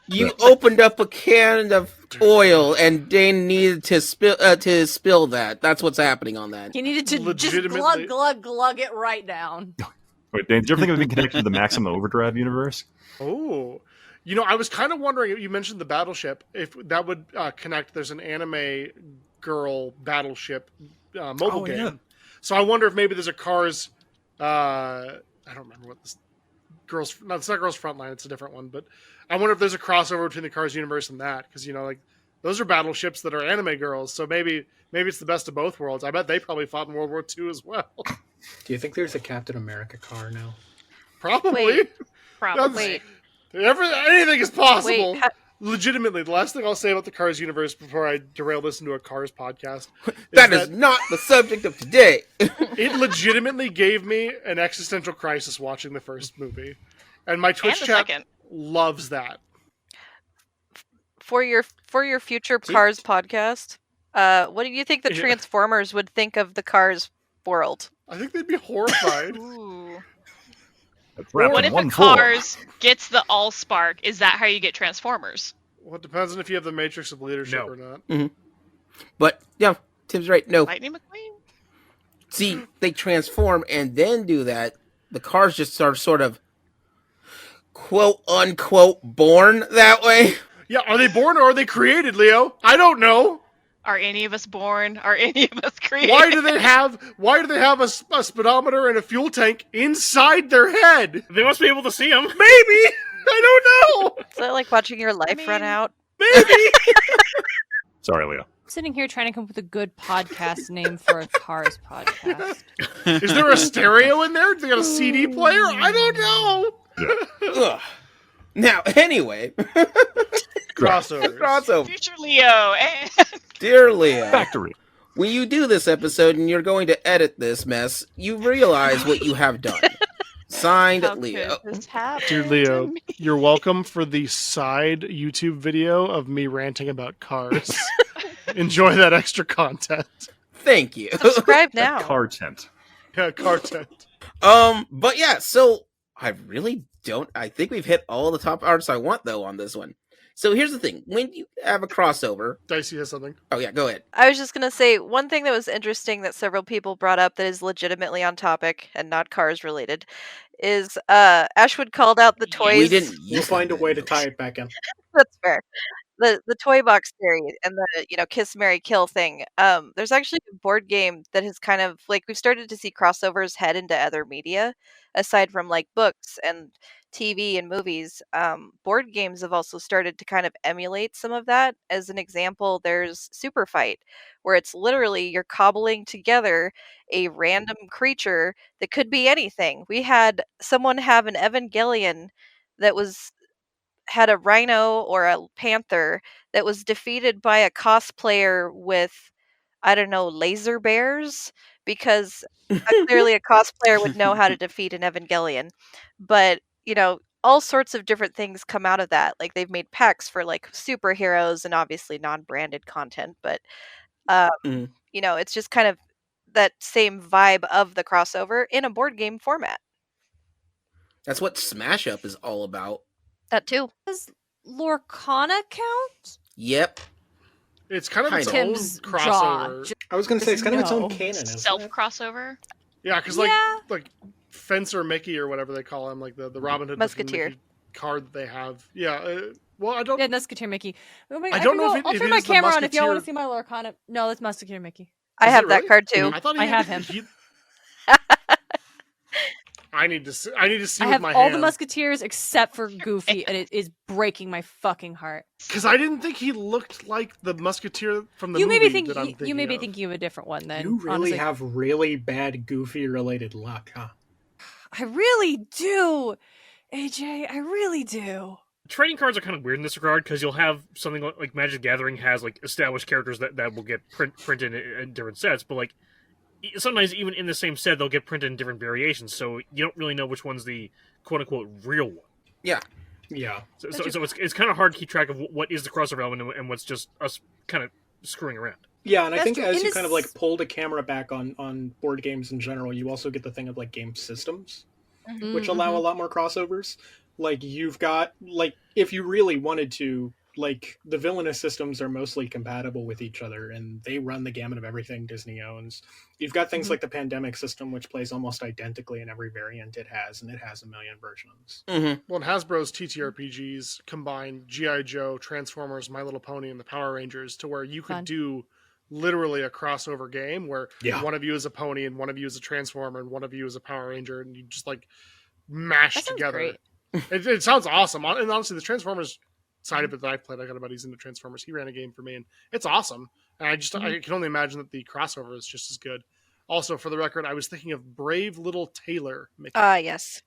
You opened up a can of oil, and Dane needed to spill that. That's what's happening on that. He needed to just Legitimately- glug it right down. Wait, Dan, did you ever think of being connected to the Maximum Overdrive universe? Oh, I was kind of wondering. You mentioned the battleship. If that would connect. There's an anime girl battleship mobile game. Yeah. So I wonder if maybe there's a Cars. I don't remember what this girls. No, it's not Girls Frontline. It's a different one. But I wonder if there's a crossover between the Cars universe and that, because like those are battleships that are anime girls. So maybe it's the best of both worlds. I bet they probably fought in World War II as well. Do you think there's a Captain America car now? Probably. Wait. Probably. Anything is possible. Wait, Legitimately, the last thing I'll say about the Cars universe before I derail this into a Cars podcast That is not the subject of today. it legitimately gave me an existential crisis watching the first movie, and my Twitch And the chat second. loves that. for your future Cars podcast, what do you think the Yeah. Transformers would think of the Cars world? I think they'd be horrified. Ooh. That's wrapped What in if one the floor. Cars gets the Allspark? Is that how you get Transformers? Well, it depends on if you have the matrix of leadership No. or not. But yeah, Tim's right. No, Lightning McQueen? see, they transform and then do that. The cars just are sort of quote unquote born that way. Yeah, are they born or are they created, Leo? I don't know. Are any of us born? Are any of us created? Why do they have a speedometer and a fuel tank inside their head? They must be able to see them. Maybe. I don't know. Is that like watching your life run mean- out? Maybe. Sorry, Leo. I'm sitting here trying to come up with a good podcast name for a Cars podcast. Is there a stereo in there? Do they got a CD player? I don't know. Ugh. Now, anyway, Crossovers. crossover. Future Leo and Dear Leo, Factory. when you do this episode and you're going to edit this mess, you realize what you have done. Signed, how Leo. could this happen Dear to Leo, me? you're welcome for the side YouTube video of me ranting about cars. Enjoy that extra content. Thank you. Subscribe now. Car tent. Yeah, content. But yeah, so I really don't. I think we've hit all the top arts I want though on this one. So here's the thing: when you have a crossover, Dicey has something. oh yeah, go ahead. I was just going to say one thing that was interesting that several people brought up that is legitimately on topic and not Cars related is Ashwood called out the toys. We didn't. We'll use find a that way to though. tie it back in. That's fair. The toy box theory and the kiss Mary kill thing. There's actually a board game that has kind of like we've started to see crossovers head into other media aside from like books and TV and movies. Board games have also started to kind of emulate some of that. As an example, there's Super Fight, where it's literally you're cobbling together a random creature that could be anything. We had someone have an Evangelion that had a rhino or a panther that was defeated by a cosplayer with, I don't know, laser bears, because clearly a cosplayer would know how to defeat an Evangelion. But, all sorts of different things come out of that. Like they've made packs for like superheroes and obviously non-branded content, but Mhm. it's just kind of that same vibe of the crossover in a board game format. That's what Smash Up is all about. That too. Does Lorcana count? Yep. It's kind of its Kinda. own Tim's crossover. I was going to say it's kind of its No. own canon. Isn't Self it? crossover. Yeah, because Yeah. like Fencer Mickey or whatever they call him, like the Robin Hood Musketeer. Mickey card that they have. Yeah. Well, I don't. Yeah, Musketeer Mickey. I don't know I'll if turn it my is the camera on if y'all want to Musketeer- see my Lorcana. No, that's Musketeer Mickey. I Is have it that really? card too. I thought I have him. I need to see. I with have my all hand. the Musketeers except for Goofy, and it is breaking my fucking heart. Because I didn't think he looked like the Musketeer from the You maybe may be thinking that I'm thinking you may be of. thinking of a different one then. You really honestly. have really bad Goofy related luck, huh? I really do, AJ. I really do. trading cards are kind of weird in this regard because you'll have something like Magic the Gathering has like established characters that will get printed in different sets, but like sometimes even in the same set they'll get printed in different variations, so you don't really know which one's the quote unquote real one. Yeah. Yeah. So it's kind of hard to keep track of what is the crossover element and what's just us kind of screwing around. Yeah, and I think true. as In you this- kind of like pull the camera back on board games in general, you also get the thing of like game systems, which allow a lot more crossovers. Like you've got like if you really wanted to, like the villainous systems are mostly compatible with each other, and they run the gamut of everything Disney owns. You've got things like the pandemic system, which plays almost identically in every variant it has, and it has a million versions. Mm-hmm. Well, and Hasbro's TTRPGs combine G.I. Joe, Transformers, My Little Pony, and the Power Rangers to where you could Fun. do literally a crossover game where Yeah. one of you is a pony and one of you is a Transformer and one of you is a Power Ranger, and you just like mash That sounds together. great. It sounds awesome. And honestly, the Transformers side of it that I've played, I got a buddy's into Transformers. He ran a game for me, and it's awesome. And I can only imagine that the crossover is just as good. Also, for the record, I was thinking of Brave Little Taylor. Mickey. Yes.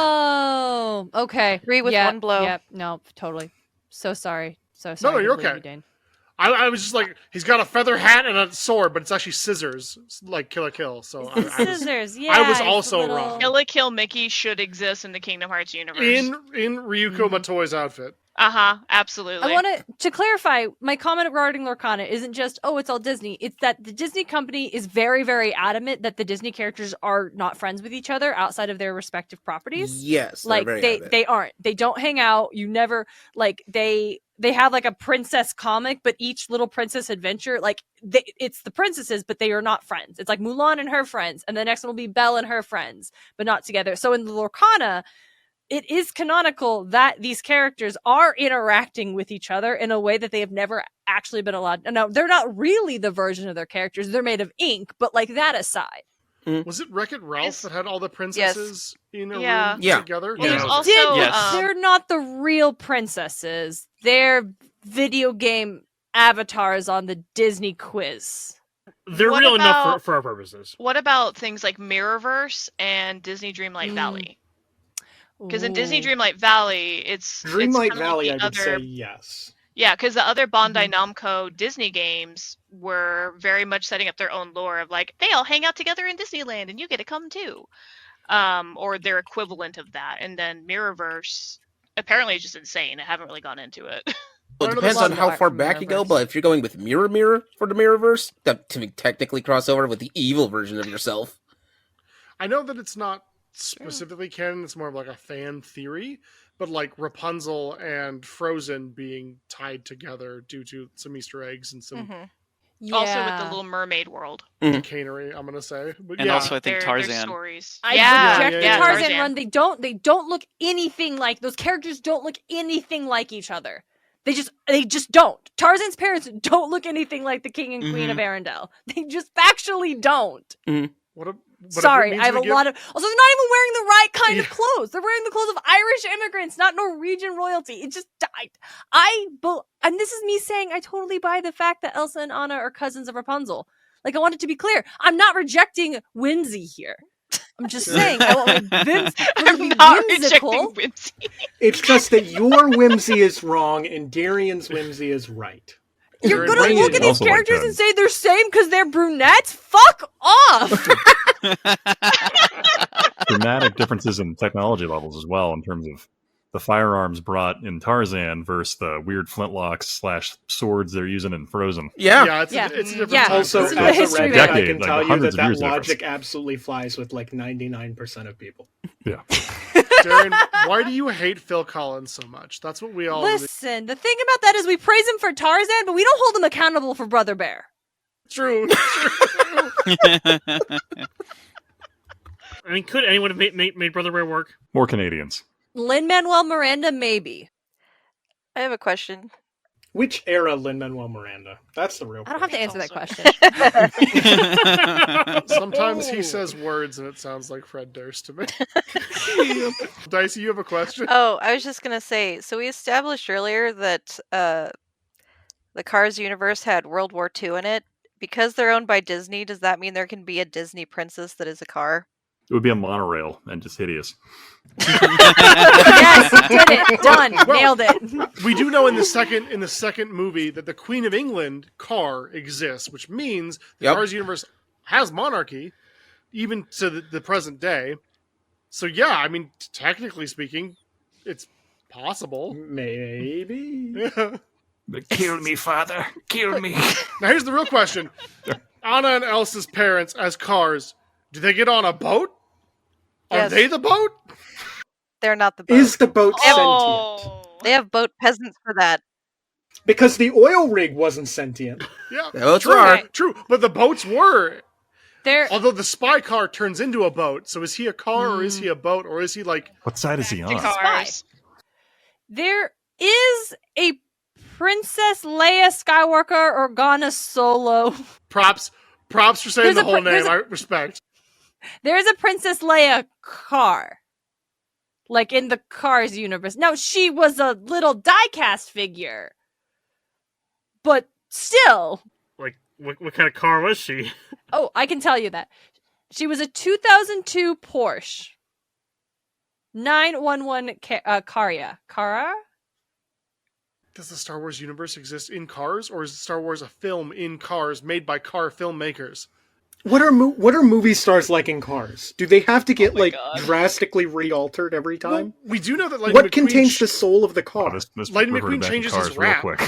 Oh, okay. Agree with one blow. Yep. No, totally. So sorry. So sorry. No, you're to believe okay. you, Dane. I was just like, he's got a feather hat and a sword, but it's actually scissors, like Kill la Kill. So It's the I was scissors. Yeah. I was it's the also little- wrong. Kill la Kill Mickey should exist in the Kingdom Hearts universe. in Ryuko Matoi's outfit. Absolutely. I want to clarify my comment regarding Lorcana isn't just, oh, it's all Disney. It's that the Disney company is very, very adamant that the Disney characters are not friends with each other outside of their respective properties. Yes. they're Like very they adamant. they aren't. They don't hang out. You never like they have like a princess comic, but each little princess adventure, like it's the princesses, but they are not friends. It's like Mulan and her friends, and the next one will be Belle and her friends, but not together. So in the Lorcana, it is canonical that these characters are interacting with each other in a way that they have never actually been allowed. Now, they're not really the version of their characters. They're made of ink, but like that aside. Was it Wreck-It Ralph Yes. that had all the princesses in a Yeah. room Yeah. together? Well, there's Yeah. also Yes. They're not the real princesses. They're video game avatars on the Disney quiz. They're What real enough about- for our purposes. what about things like Mirrorverse and Disney Dreamlight Valley? Because in Disney Ooh. Dreamlight Valley, it's Dreamlight kinda Valley, like I the would other, say yes. Yeah, because the other Bandai Namco Disney games were very much setting up their own lore of like they all hang out together in Disneyland and you get to come too, or their equivalent of that. And then Mirrorverse apparently is just insane. I haven't really gone into it. Well, it Part of depends the on how art far from back you go, Mirrorverse. but if you're going with Mirror for the Mirrorverse, that to technically cross over with the evil version of yourself. I know that it's not specifically canon, it's more of like a fan theory, but like Rapunzel and Frozen being tied together due to some Easter eggs and some Also with the Little Mermaid world. chicanery, I'm gonna say. But And yeah, also, I think Their Tarzan. stories. I yeah, reject yeah, the Tarzan Tarzan. run. They don't look anything like those characters. Don't look anything like each other. They just don't. Tarzan's parents don't look anything like the king and queen of Arendelle. They just factually don't. what if Sorry, it means I have we a give- lot of. Also, they're not even wearing the right kind of Yeah. clothes. They're wearing the clothes of Irish immigrants, not Norwegian royalty. It just died. And this is me saying I totally buy the fact that Elsa and Anna are cousins of Rapunzel. Like I want it to be clear. I'm not rejecting whimsy here. I'm just saying I want my them to I'm be not whimsical. rejecting whimsy. It's just that your whimsy is wrong and Darien's whimsy is right. You're You're gonna right. look at these Also like characters that. and say they're same because they're brunettes? Fuck off! Dramatic differences in technology levels as well in terms of the firearms brought in Tarzan versus the weird flintlocks / swords they're using in Frozen. Yeah. Yeah, it's Yeah. a different Yeah. time. Also, This is period. the as a history redhead, of I it. can Like tell you hundreds that of that years logic difference. absolutely flies with like 99% of people. Yeah. Darren, why do you hate Phil Collins so much? That's what we all Listen, the thing about that is we praise him for Tarzan, but we don't hold him accountable for Brother Bear. True. I mean, could anyone have made Brother Bear work? More Canadians. Lin-Manuel Miranda, maybe. I have a question. Which era Lin-Manuel Miranda? That's the real I don't have to answer that Also- question. Sometimes he says words and it sounds like Fred Durst to me. Dicey, you have a question? Oh, I was just gonna say. So we established earlier that the Cars universe had World War II in it. Because they're owned by Disney, does that mean there can be a Disney princess that is a car? It would be a monorail and just hideous. Yes, did it. Done. Nailed it. We do know in the second movie that the Queen of England car exists, which means the Cars universe has monarchy, even to the present day. So yeah, I mean, technically speaking, it's possible. Maybe. Yeah. Kill me, father. Kill me. Now here's the real question: Anna and Elsa's parents as cars, do they get on a boat? Are Yes. they the boat? They're not the boat. Is the boat sentient? Oh. They have boat peasants for that. Because the oil rig wasn't sentient. Yeah, Those true, are. true. But the boats were. There, Although the spy car turns into a boat, so is he a car or is he a boat or is he like? What side is he Back to on? cars. there is a Princess Leia Skywalker Organa Solo. Props for saying There's the a whole pr- there's name. a- I respect. There is a Princess Leia car. Like in the Cars universe. Now, she was a little die-cast figure. But still. Like, what kind of car was she? Oh, I can tell you that. She was a 2002 Porsche 911 Carrera. Does the Star Wars universe exist in Cars, or is Star Wars a film in Cars made by car filmmakers? What are movie stars like in Cars? Do they have to get my like God. drastically re-altered every time? Well, we do know that Lightning What McQueen contains the soul of the Oh, car? this Lightning reverted McQueen back to changes cars his real rap. quick.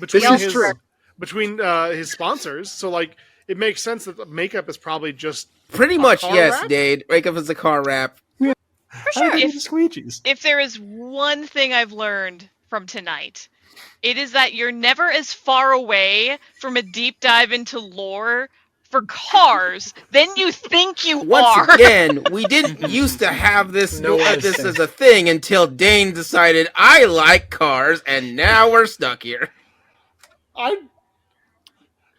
between This is his true. between his sponsors. So like, it makes sense that the makeup is probably just Pretty A much, car yes, wrap? Dade. Wake up as a car wrap. For sure. If, squeegees. If there is one thing I've learned from tonight, it is that you're never as far away from a deep dive into lore for Cars than you think you Once are. again, we didn't used to have this No this understand. as a thing until Dane decided I like cars, and now we're stuck here. I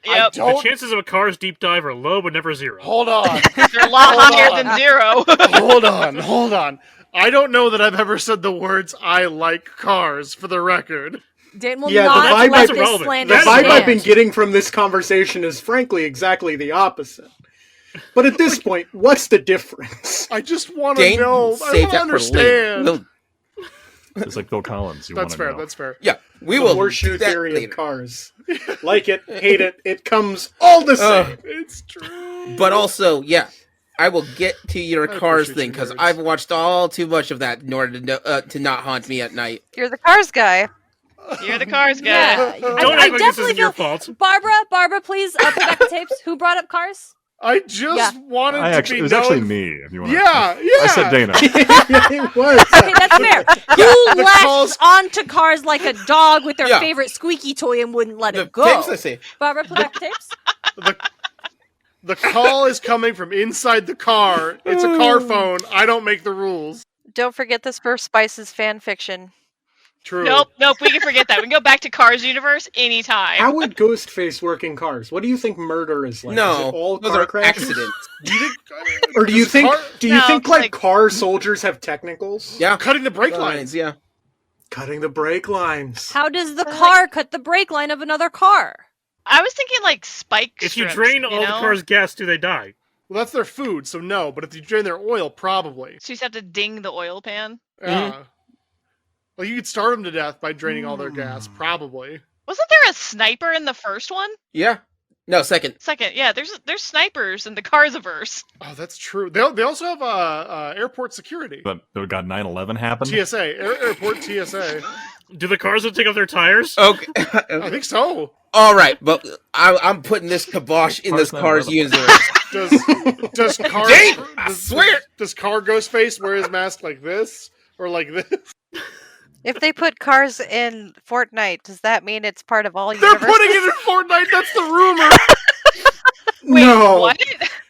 Yep. The don't. chances of a car's deep dive are low, but never zero. Hold on. They're a lot Hold higher on. than zero. Hold on. I don't know that I've ever said the words "I like cars" for the record. Dan will Yeah, the not vibe let I've- this irrelevant. slander The That's vibe stand. I've been getting from this conversation is frankly exactly the opposite. But at this point, what's the difference? I just want to Dane know. I saved want to that for later. understand. We'll- It's like Bill Collins. You That's want to fair. know. That's fair. yeah, we The will horseshoe do that theory later. of cars. Like it, hate it, it comes all the same. It's true. But also, yeah, I will get to your I cars appreciate thing your because words. I've watched all too much of that in order to know, to not haunt me at night. You're the Cars guy. You're the Cars guy. Yeah. Don't I act like this definitely isn't your feel- fault. Barbara, please play back the tapes. Who brought up Cars? I just wanted I to actually, be it was known. actually me. If you want. Yeah. I said Dana. It was. Okay, that's fair. Who The latched calls- onto Cars like a dog with their Yeah. favorite squeaky toy and wouldn't let The it go? tapes I say. Barbara, play back the tapes. The call is coming from inside the car. It's a car phone. I don't make the rules. Don't forget this for Spice's fan fiction. True. Nope. We can forget that. We can go back to Cars universe anytime. How would Ghostface work in Cars? What do you think murder is like? Is No, it all those car are crashes? accidents. Do you think, Or do you does think car- No, like like- car soldiers have technicals? Yeah, cutting the brake lines. lines? Yeah, Cutting the brake lines. How does the Like- car cut the brake line of another car? I was thinking like spike If you strips, drain all the know? car's gas, do they die? Well, that's their food, so no. But if you drain their oil, probably. So you just have to ding the oil pan. Yeah. Well, you could starve them to death by draining all their gas, probably. Wasn't there a sniper in the first one? yeah. No, second. Second, yeah. There's snipers in the Carsiverse. Oh, that's true. They also have airport security. But got 9/11 happen. TSA, airport TSA. Do the cars take off their tires? Okay. I think so. All right, but I'm putting this kibosh in this Cars Cars 9/11. universe. Does car? Dang, I swear. Does car Ghostface wear his mask like this or like this? If they put Cars in Fortnite, does that mean it's part of all They're universes? putting it in Fortnite. That's the rumor. Wait, no, what?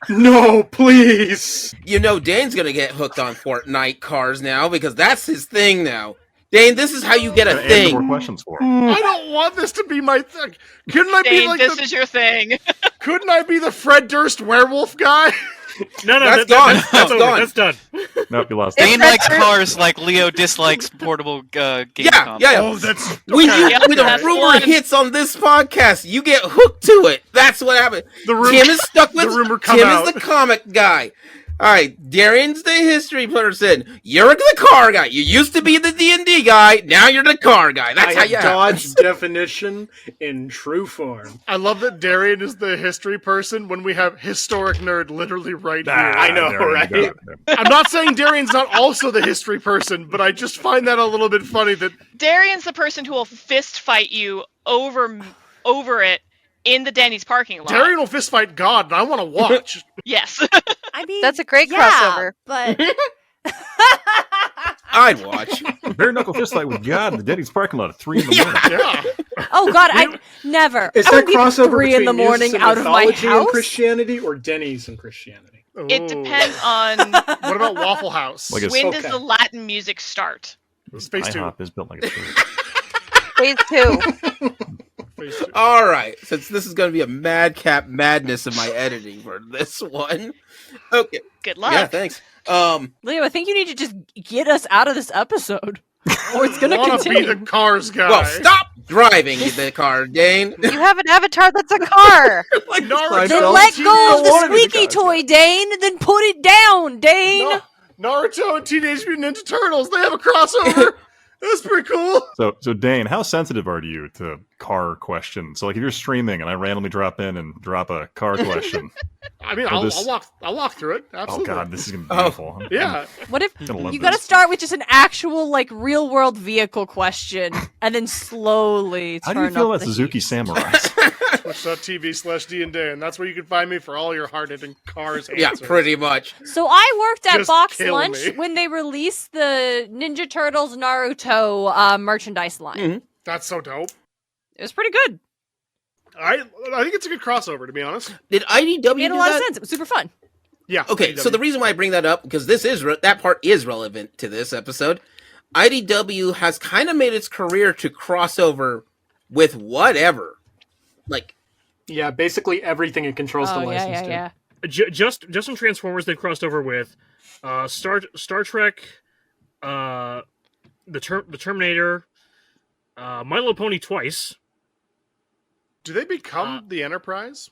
no, please. You know Dane's gonna get hooked on Fortnite cars now because that's his thing now. Dane, this is how you get a And more thing. questions for. I don't want this to be my thing. Couldn't I be Dane, like this the? is your thing. Couldn't I be the Fred Durst werewolf guy? No, That's that- gone. That's That's over. gone. That's done. Nope, you lost. It's Dane Fred likes Durst. cars like Leo dislikes portable game Yeah, consoles. yeah. Oh, that's When okay. you Yep, when a that's rumor one. hits on this podcast, you get hooked to it. That's what happened. The rumor- Tim is stuck with the rumor come Tim out. is the comic guy. All right, Darien's the history person. You're the car guy. You used to be the D&D guy. Now you're the car guy. That's how I you have dodged definition in true form. I love that Darien is the history person when we have historic nerd literally right here. I know, there you right? go. I'm not saying Darien's not also the history person, but I just find that a little bit funny that Darien's the person who will fist fight you over it in the Denny's parking lot. Darien will fistfight God, and I want to watch. Yes. I mean, That's a great yeah, crossover. But I'd watch. Bare knuckle fist fight with God in the Denny's parking lot at 3 in the morning. Yeah. oh god, I never. Is I that would be crossover 3 in the between morning Muses of out of my Mythology and house? Christianity or Denny's and Christianity? It Ooh. depends on What about Waffle House? Like a when does Okay. the Latin music start. Space Tune. IHOP is built like a tree. Phase 2. Space Tune. All right, since this is going to be a madcap madness in my editing for this one. Okay. Good luck. Yeah, thanks. Leo, I think you need to just get us out of this episode, or it's gonna Wanna be continue. the cars guy. Well, stop driving the car, Dane. You have an avatar that's a car. Like Then Naruto. let go of the wanted to be squeaky the toy, Dane. Then put it down, Dane. Naruto and Teenage Mutant Ninja Turtles. They have a crossover. That's pretty cool. So Dane, how sensitive are you to car questions? So like if you're streaming and I randomly drop in and drop a car question, I mean, Well, I'll walk through it. oh Absolutely. god, this is gonna be beautiful. Yeah. What if Gonna love you got to this. start with just an actual, like, real world vehicle question, and then slowly How turn do you feel up about the Suzuki heat? Samurai? Twitch.tv/DandDaine. And that's where you can find me for all your hard-hitting cars Yeah, answers. pretty much. So I worked at Just Box kill Lunch me. when they released the Ninja Turtles Naruto merchandise line. Mhm. That's so dope. It was pretty good. I think it's a good crossover, to be honest. Did IDW It made a do lot that? of sense. It was super fun. Yeah. Okay, so the reason why I bring that up, because this is that part is relevant to this episode. IDW has kind of made its career to cross over with whatever. Like, Yeah, basically everything it controls the Oh, yeah, license yeah, to. yeah. Just in Transformers, they've crossed over with Star Trek, the Terminator, My Little Pony twice. Do they become the Enterprise?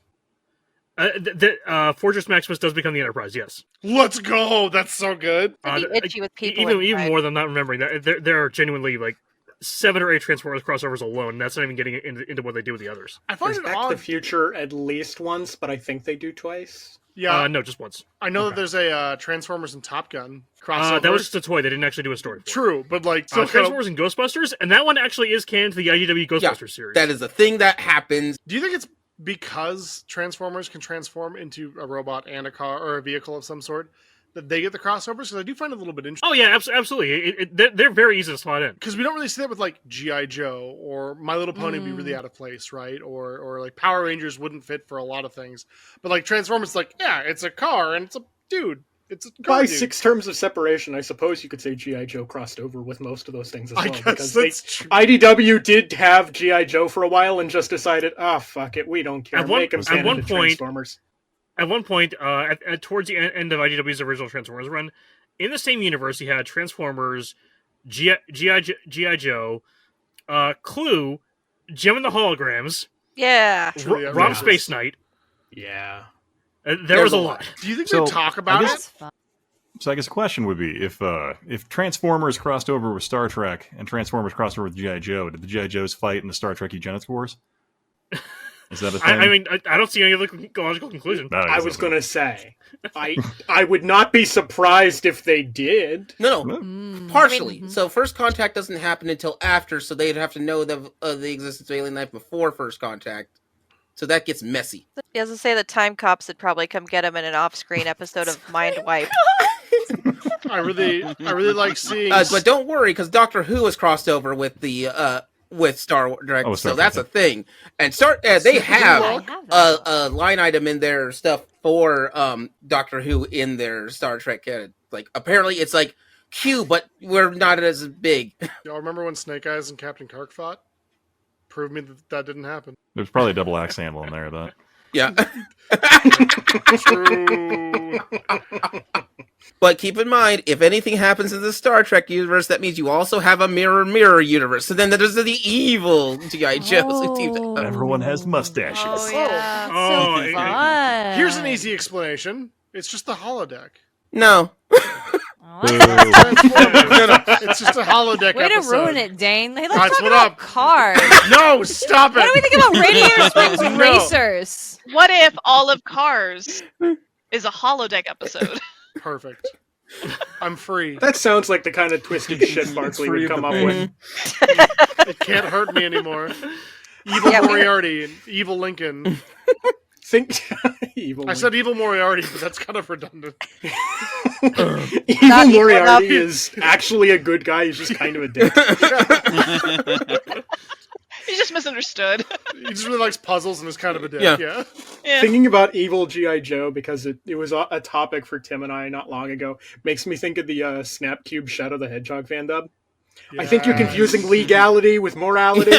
Fortress Maximus does become the Enterprise. Yes. Let's go. That's so good. It'd be itchy with people. Even inside. more than not remembering that there are genuinely like 7 or 8 Transformers crossovers alone. And that's not even getting into what they do with the others. I find There's it Back to odd. the Future at least once, but I think they do twice. Yeah, No, just once. I know that there's a Transformers and Top Gun crossover. That was just a toy. They didn't actually do a story. For. true, but like, so Transformers and Ghostbusters, and that one actually is canon to the IDW Ghostbusters series. that is a thing that happens. do you think it's because Transformers can transform into a robot and a car or a vehicle of some sort that they get the crossovers? Because I do find it a little bit interesting. Oh yeah, absolutely. They're very easy to slot in. Because we don't really see that with like G.I. Joe or My Little Pony would be really out of place, right? Or like Power Rangers wouldn't fit for a lot of things. But like Transformers, like, yeah, it's a car and it's a dude. It's a car By dude. 6 terms of separation, I suppose you could say G.I. Joe crossed over with most of those things as I well. guess Because that's true. IDW did have G.I. Joe for a while and just decided, fuck it, we don't care. At one- Make them at one point- Transformers. At one point, towards the end of IDW's original Transformers run, in the same universe, you had Transformers, G.I. Joe, Clue, Gem and the Holograms, Yeah. Truly Rob outrageous. Space Knight. Yeah. There was a lot. Do you think So, they talk I about guess- it? That's fun. So I guess the question would be if Transformers crossed over with Star Trek and Transformers crossed over with G.I. Joe, did the G.I. Joes fight in the Star Trek eugenics wars? Is that a thing? I mean, I don't see any other logical conclusion. No, I was going to say, I would not be surprised if they did. No, Mm. partially. Mhm. So First Contact doesn't happen until after, so they'd have to know the existence of alien life before First Contact. So that gets messy. He has to say the time cops would probably come get him in an off-screen episode of Mind Wipe. I really like seeing. But don't worry, because Doctor Who has crossed over with the with Star Trek, Oh, so Star that's Trek. a thing. And they I have have that. a line item in their stuff for Doctor Who in their Star Trek canon. Like apparently it's like Q, but we're not as big. Y'all remember when Snake Eyes and Captain Kirk fought? Prove me that didn't happen. There's probably a double axe handle in there, but Yeah. True. But keep in mind, if anything happens in the Star Trek universe, that means you also have a mirror universe. So then there's the evil G.I. Joes. Oh. everyone has mustaches. Oh, yeah. Oh, So fun. Here's an easy explanation. It's just the holodeck. No. Oh, that's No. It's just a holodeck way to episode. ruin it, Dane. Hey, let's Guys, talk what about up? cars. No, stop it. What do we think about Radiator Springs No. Racers? What if all of Cars is a holodeck episode? Perfect. I'm free. That sounds like the kind of twisted shit Barkley free would of come the up pain. with. It can't hurt me anymore. Evil Yeah, we- Moriarty and Evil Lincoln. Think evil. I said Evil Moriarty, but that's kind of redundant. evil Not evil Moriarty enough. is actually a good guy. He's just kind of a dick. He's just misunderstood. He just really likes puzzles and is kind of a dick. Yeah. Yeah. Yeah. Thinking about evil G.I. Joe, because it was a topic for Tim and I not long ago, makes me think of the Snapcube Shadow the Hedgehog fan dub. I think you're confusing legality with morality.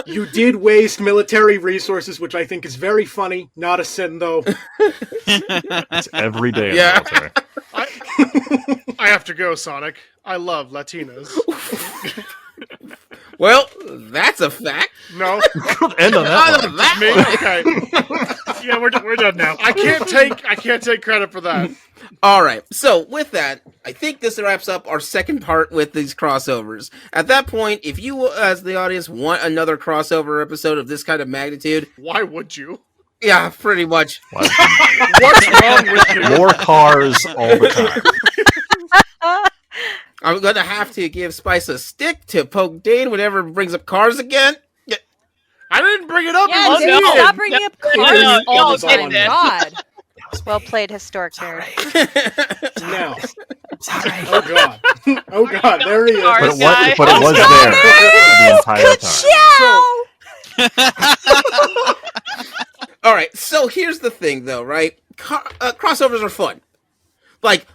You did waste military resources, which I think is very funny. Not a sin, though. It's every day in Yeah. the military. I have to go, Sonic. I love Latinas. Well, that's a fact. No, End on that Oh, one. that me. one. Okay, Yeah, we're done now. I can't take credit for that. All right. So with that, I think this wraps up our second part with these crossovers. At that point, if you, as the audience, want another crossover episode of this kind of magnitude, Why would you? yeah, pretty much. Wow. What's wrong with you? More cars all the time. I'm gonna have to give Spice a stick to poke Dane whenever it brings up cars again. Yeah. I didn't bring it up. Yeah, you dude, did. stop bringing up cars. no, Oh y'all my did it. god. Well played, historic nerd. Now. Oh god. Oh god, there he is. Cars. But it was there the entire time. All right. So here's the thing, though, right? Crossovers are fun. Like,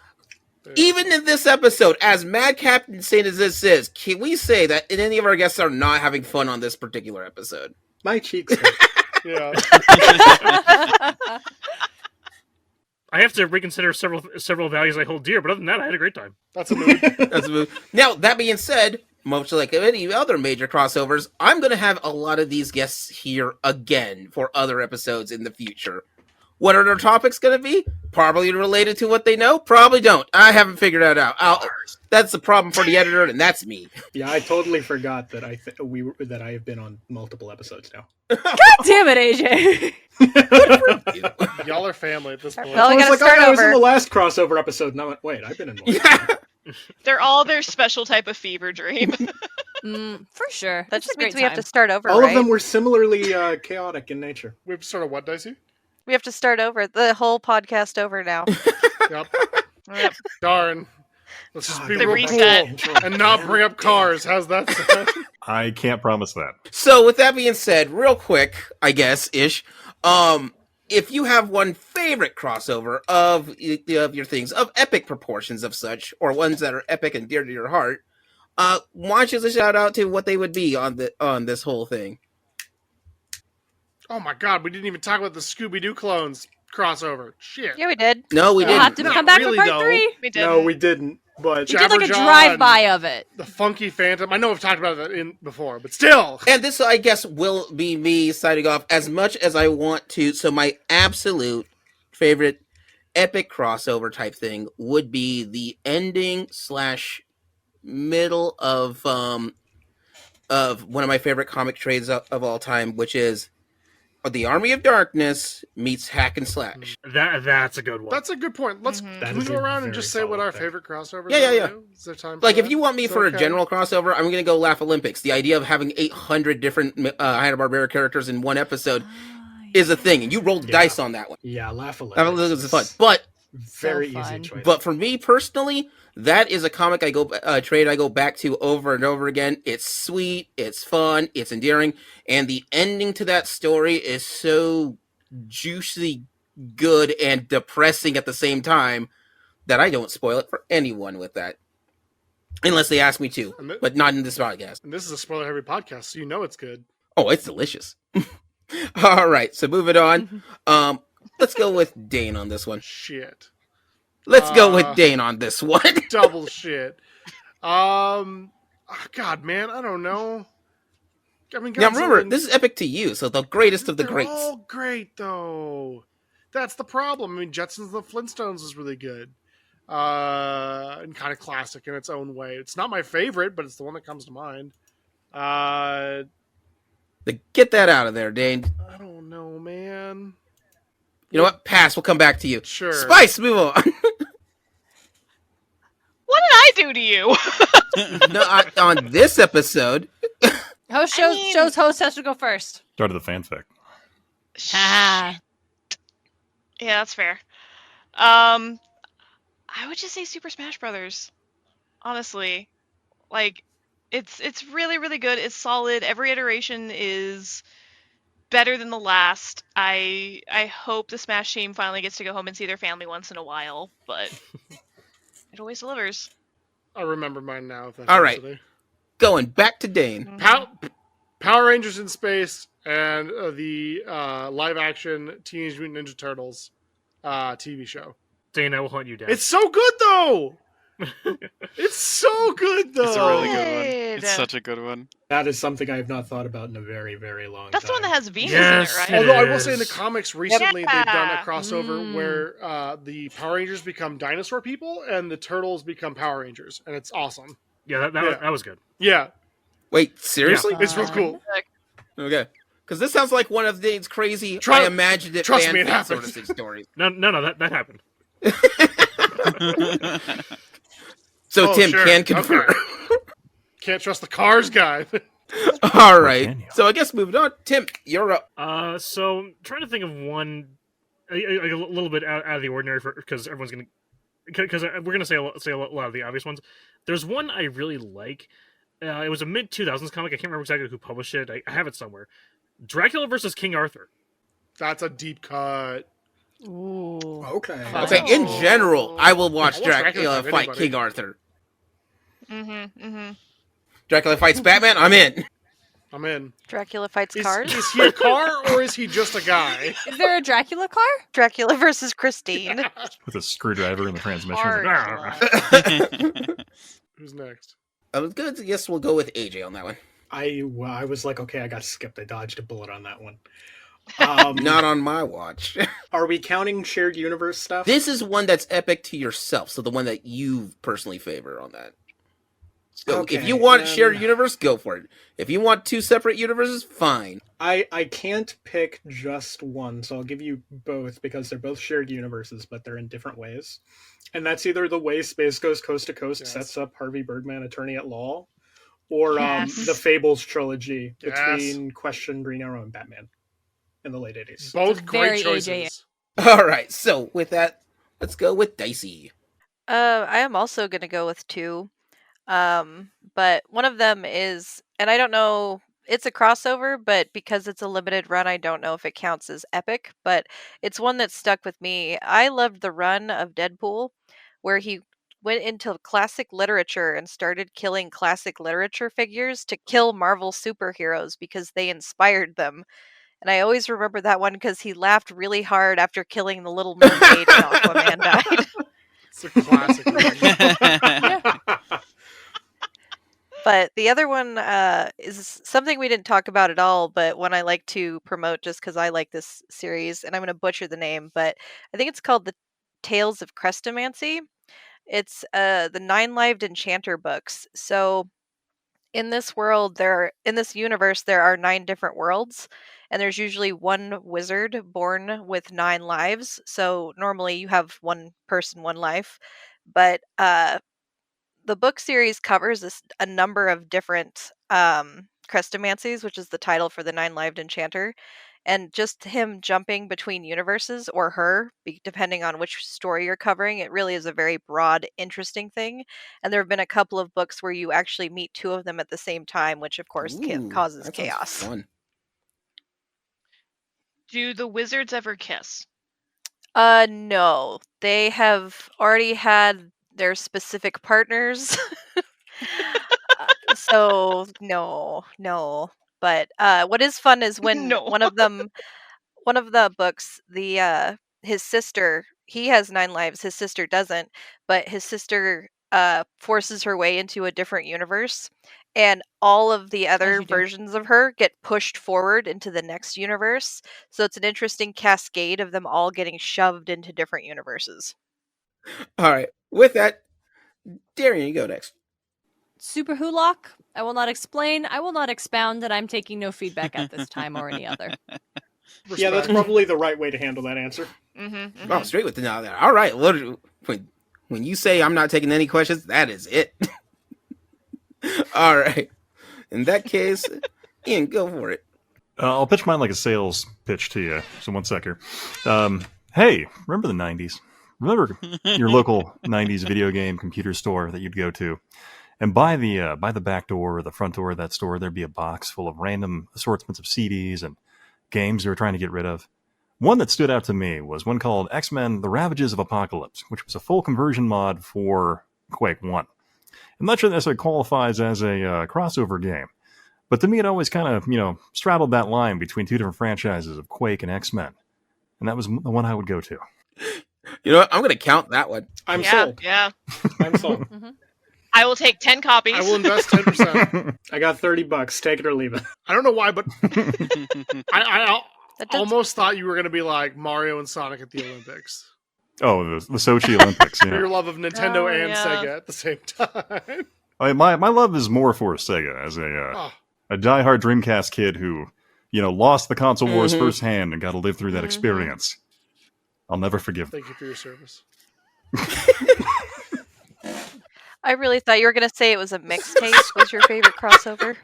even in this episode, as madcap insane as this is, can we say that any of our guests are not having fun on this particular episode? My cheeks hurt. Yeah. I have to reconsider several values I hold dear, but other than that, I had a great time. That's a mood. That's a move. Now, that being said, much like any other major crossovers, I'm going to have a lot of these guests here again for other episodes in the future. What are their topics going to be? Probably related to what they know. Probably don't. I haven't figured that out. That's the problem for the editor, and that's me. Yeah, I totally forgot that that I have been on multiple episodes now. God damn it, AJ. Y'all are family at this point. Well, I we was gotta like, start I was in over. the last crossover episode, and I went, wait, I've been in one. Yeah. They're all their special type of fever dream. For sure. That It's a just great means we have to time. start over, All right? of them were similarly chaotic in nature. We've started what, Dicey? We have to start over. The whole podcast over now. Yep. Yep. Darn. Let's just be The real reset. cool and not bring up cars. How's that sound? I can't promise that. So, with that being said, real quick, I guess, ish, if you have one favorite crossover of your things, of epic proportions of such, or ones that are epic and dear to your heart, why don't you just shout out to what they would be on this whole thing? Oh my god, we didn't even talk about the Scooby-Doo clones crossover. Shit. Yeah, we did. No, we We'll didn't. have to Not come back really, for part though. 3. We did. No, we didn't. But We did like a Jabberjaw drive-by of it. The Funky Phantom. I know we've talked about that before, but still. And this, I guess, will be me signing off as much as I want to. So my absolute favorite epic crossover type thing would be the ending / middle of one of my favorite comic trades of all time, which is the Army of Darkness meets Hack and Slash. That's a good one. That's a good point. Let's Mhm. That can we is go a around and very just say what solid our pick. favorite crossovers Yeah, are? yeah. Is there time Like, for if that? you want me Is for that a okay? general crossover, I'm going to go Laugh Olympics. The idea of having 800 different Hanna-Barbera characters in one episode is a thing, and you rolled Yeah. dice on that one. yeah, Laugh a Laugh Olympics is fun. But Very So easy fun. choice. But for me personally, that is a comic trade I go back to over and over again. It's sweet, it's fun, it's endearing, and the ending to that story is so juicy good and depressing at the same time that I don't spoil it for anyone with that. Unless they ask me to, And but not in this podcast. And this is a spoiler-heavy podcast, so you know it's good. Oh, it's delicious. All right, so moving on. Let's go with Dane on this one. Shit. Let's go with Dane on this one. Double shit. God, man, I don't know. I mean, Now Godzilla remember, and- this is epic to you, so the greatest of the they're greats. all great, though. That's the problem. I mean, Jetsons and the Flintstones is really good. And kind of classic in its own way. It's not my favorite, but it's the one that comes to mind. Get that out of there, Dane. I don't know, man. You know what? Pass. We'll come back to you. Sure. Spice, move on. What did I do to you? On this episode. Show's host has to go first. Start of the fanfic. Ah. Yeah, that's fair. I would just say Super Smash Brothers. Honestly, like it's really really good. It's solid. Every iteration is better than the last. I hope the Smash team finally gets to go home and see their family once in a while, but it always delivers. I remember mine now. If that All helps right. today. Going back to Dane. Power Rangers in Space and the live action Teenage Mutant Ninja Turtles TV show. Dane, I will hunt you down. It's so good though. It's so good though. It's a really good one. Good. It's such a good one. That is something I have not thought about in a very, very long That's time. the one that has Venus Yes, in it, right? it Although I will say in the is. comics recently they've done a Yeah. crossover where the Power Rangers become dinosaur people and the Turtles become Power Rangers, and it's awesome. Yeah, that was good. Yeah, Wait, seriously? it's real cool. Okay. Because this sounds like one of Dane's crazy, Trust- I imagined it, trust me, it fanfic sort happens. of stories. No, that happened. So Oh, Tim sure. can confirm. Okay. Can't trust the cars guy. All right. can you? So I guess moving on. Tim, you're up. So I'm trying to think of one, a little bit out of the ordinary, because everyone's gonna, because we're gonna say a lot of the obvious ones. There's one I really like. It was a mid 2000s comic. I can't remember exactly who published it. I have it somewhere. Dracula versus King Arthur. That's a deep cut. Ooh. Okay. Okay, in general, I will watch I'll watch Dracula Dracula fight fight anybody. King Arthur. Mm-hmm. Dracula fights Batman, I'm in. I'm in. Dracula fights cars. Is he a car or is he just a guy? Is there a Dracula car? Dracula versus Christine. With a screwdriver in the transmission. Hard. Who's next? I was good. I guess we'll go with AJ on that one. I was like, okay, I got skipped. I dodged a bullet on that one. Not on my watch. Are we counting shared universe stuff? This is one that's epic to yourself, so the one that you personally favor on that. So if Okay, you want then- shared universe, go for it. If you want two separate universes, fine. I can't pick just one, so I'll give you both because they're both shared universes, but they're in different ways. And that's either the way Space Ghost Coast to Coast Yes. sets up Harvey Birdman, Attorney at Law, or Yes. the Fables trilogy Yes. between Question, Green Arrow, and Batman in the late 80s. Both very great AJ. choices. All right. So with that, let's go with Dicey. I am also going to go with two. But one of them is, and I don't know, it's a crossover, but because it's a limited run, I don't know if it counts as epic, but it's one that stuck with me. I loved the run of Deadpool, where he went into classic literature and started killing classic literature figures to kill Marvel superheroes because they inspired them. And I always remember that one because he laughed really hard after killing the Little Mermaid and Aquaman died. It's a classic. One. But the other one is something we didn't talk about at all, but one I like to promote just because I like this series, and I'm going to butcher the name, but I think it's called The Tales of Crestomancy. It's the Nine-Lived Enchanter books. So in this world, in this universe, there are 9 different worlds, and there's usually one wizard born with 9 lives. So normally you have one person, one life, but the book series covers a number of different Crestomancies, which is the title for the Nine-Lived Enchanter, and just him jumping between universes, or her, depending on which story you're covering. It really is a very broad, interesting thing, and there have been a couple of books where you actually meet 2 of them at the same time, which of course Ooh, causes that sounds chaos. fun. Do the wizards ever kiss? No, they have already had their specific partners. So no. But what is fun is when No. one of the books, his sister, he has 9 lives, his sister doesn't, but his sister forces her way into a different universe, and all of the As other you do. versions of her get pushed forward into the next universe. So it's an interesting cascade of them all getting shoved into different universes. All right. With that, Darien, you go next. Super Hulock. I will not explain. I will not expound, and I'm taking no feedback at this time or any other. Yeah, that's probably the right way to handle that answer. Oh, straight with the now there. All right. When you say I'm not taking any questions, that is it. All right. In that case, Ian, go for it. I'll pitch mine like a sales pitch to you. So one sec here. Hey, remember the 90s? Remember your local 90s video game computer store that you'd go to? And by the back door or the front door of that store, there'd be a box full of random assortments of CDs and games they were trying to get rid of. One that stood out to me was one called X-Men: The Ravages of Apocalypse, which was a full conversion mod for Quake 1. I'm not sure that necessarily qualifies as a crossover game, but to me it always kind of, straddled that line between two different franchises of Quake and X-Men. And that was the one I would go to. You know what? I'm going to count that one. I'm sold. Yeah. I'm sold. I will take 10 copies. I will invest 10%. I got $30. Take it or leave it. I don't know why, but I That does- almost thought you were going to be like Mario and Sonic at the Olympics. Oh, the Sochi Olympics. For your Yeah. love of Nintendo Oh, and yeah. Sega at the same time. My love is more for Sega as a diehard Dreamcast kid who, lost the console wars firsthand and got to live through that experience. I'll never forgive them. Thank you for your service. I really thought you were going to say it was a mixtape was your favorite crossover.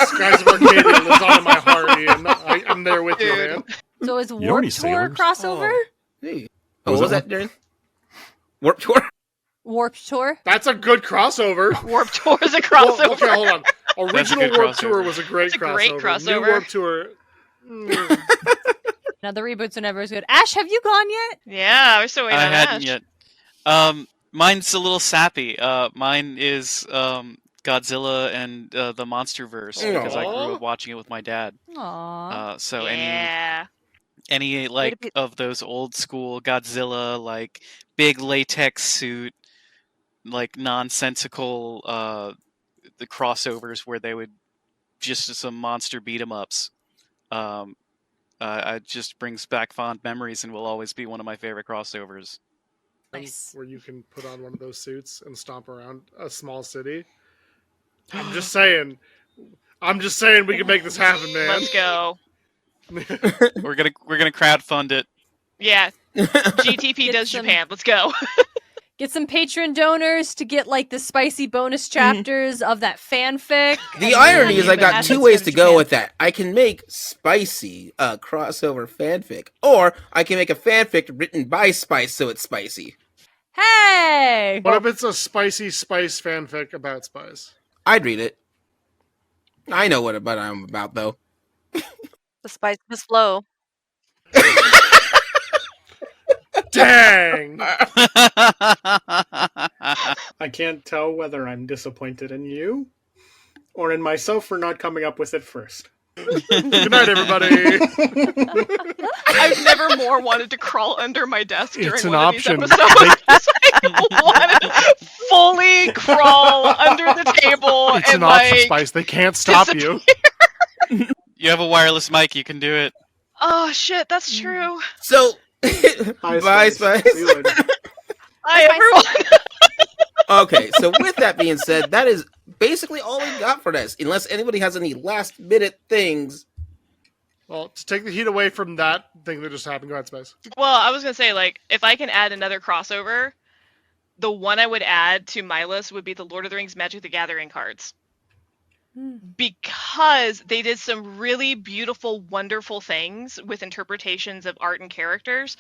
Skies of Arcadia lives on in my heart, Ian. I'm there with you, man. So is know Warp any Tour sailors? crossover? Hey. Oh, What was that, Darien? Warp Tour? Warp Tour? That's a good crossover. Warp Tour is a Well, crossover. okay, hold on. That's a Original good Warp crossover. Tour was a great It's a crossover. great New crossover. Warp Tour. Now the reboots are never as good. Ash, have you gone yet? Yeah, we're still waiting I on hadn't Ash. yet. Mine's a little sappy. Mine is Godzilla and the MonsterVerse because I grew up watching it with my dad. Aww. So Yeah. any like of those old school Godzilla, like big latex suit, like nonsensical the crossovers where they would just some monster beat 'em ups. It just brings back fond memories and will always be one of my favorite crossovers. Nice. Where you can put on one of those suits and stomp around a small city. I'm just saying we can make this happen, man. Let's go. We're gonna crowdfund it. Yeah. GTP Get does some- Japan. Let's go. Get some patron donors to get like the spicy bonus chapters of that fanfic. The irony is I got Ash two is ways from to go Japan. with that. I can make spicy crossover fanfic, or I can make a fanfic written by Spice so it's spicy. Hey! What if it's a spicy spice fanfic about spice? I'd read it. I know what I'm about, though. The spice must flow. Dang! I can't tell whether I'm disappointed in you or in myself for not coming up with it first. Good night, everybody. I've never more wanted to crawl under my desk during It's an one option. of these episodes. I want to fully crawl under the table It's and an option, like. Spice. They can't stop you. You have a wireless mic, you can do it. Oh shit, that's true. So, Bye, bye, Spice. Spice. See you later. Hi everyone. Okay, so with that being said, that is basically all we got for this. Unless anybody has any last minute things. Well, to take the heat away from that thing that just happened, go ahead, Spice. Well, I was gonna say, like, if I can add another crossover, the one I would add to my list would be the Lord of the Rings Magic the Gathering cards. Because they did some really beautiful, wonderful things with interpretations of art and characters,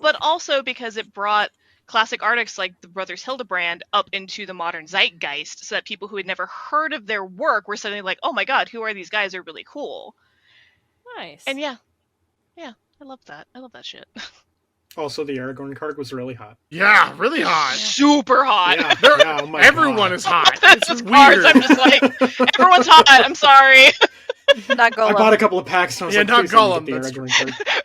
but also because it brought classic artists like the Brothers Hildebrand up into the modern zeitgeist, so that people who had never heard of their work were suddenly like, oh my god, who are these guys? They're really cool. Nice. And yeah, I love that. I love that shit. Also, the Aragorn card was really hot. Yeah, really hot. Super hot. Yeah, They're- yeah, oh my Everyone God. is hot. That's It's just cards. weird. I'm just like, everyone's hot. I'm sorry. Not I Golem. bought a couple of packs and I was Yeah, like, not please let me Gollum, get the that's Aragorn card.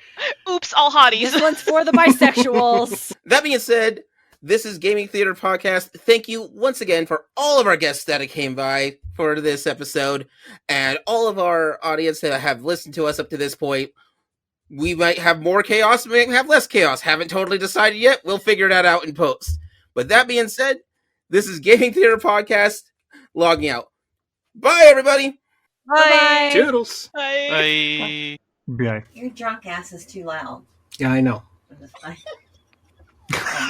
Oops, all hotties. This one's for the bisexuals. That being said, This is Gaming Theater Podcast. Thank you once again for all of our guests that came by for this episode and all of our audience that have listened to us up to this point. We might have more chaos, we might have less chaos. Haven't totally decided yet. We'll figure that out in post. But that being said, this is Gaming Theater Podcast logging out. Bye, everybody. Bye. Toodles. Bye. Bye. Your drunk ass is too loud. Yeah, I know.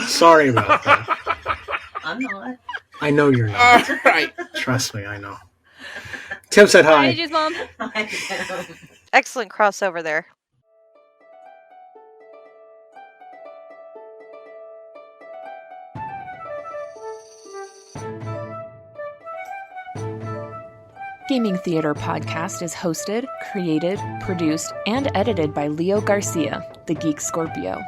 Sorry about that. I'm not. I know you're not. All right. Trust me, I know. Tim said hi. Hi, Juice Mom. Excellent crossover there. Gaming Theater Podcast is hosted, created, produced, and edited by Leo Garcia, the Geek Scorpio.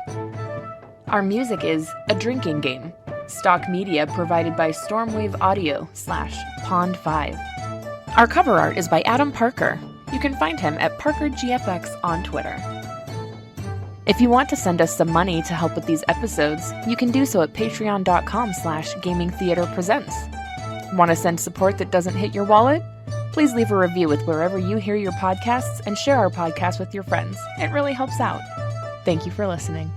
Our music is A Drinking Game, stock media provided by Stormwave Audio /Pond5. Our cover art is by Adam Parker. You can find him at ParkerGFX on Twitter. If you want to send us some money to help with these episodes, you can do so at patreon.com/gamingtheaterpresents. Want to send support that doesn't hit your wallet? Please leave a review with wherever you hear your podcasts and share our podcast with your friends. It really helps out. Thank you for listening.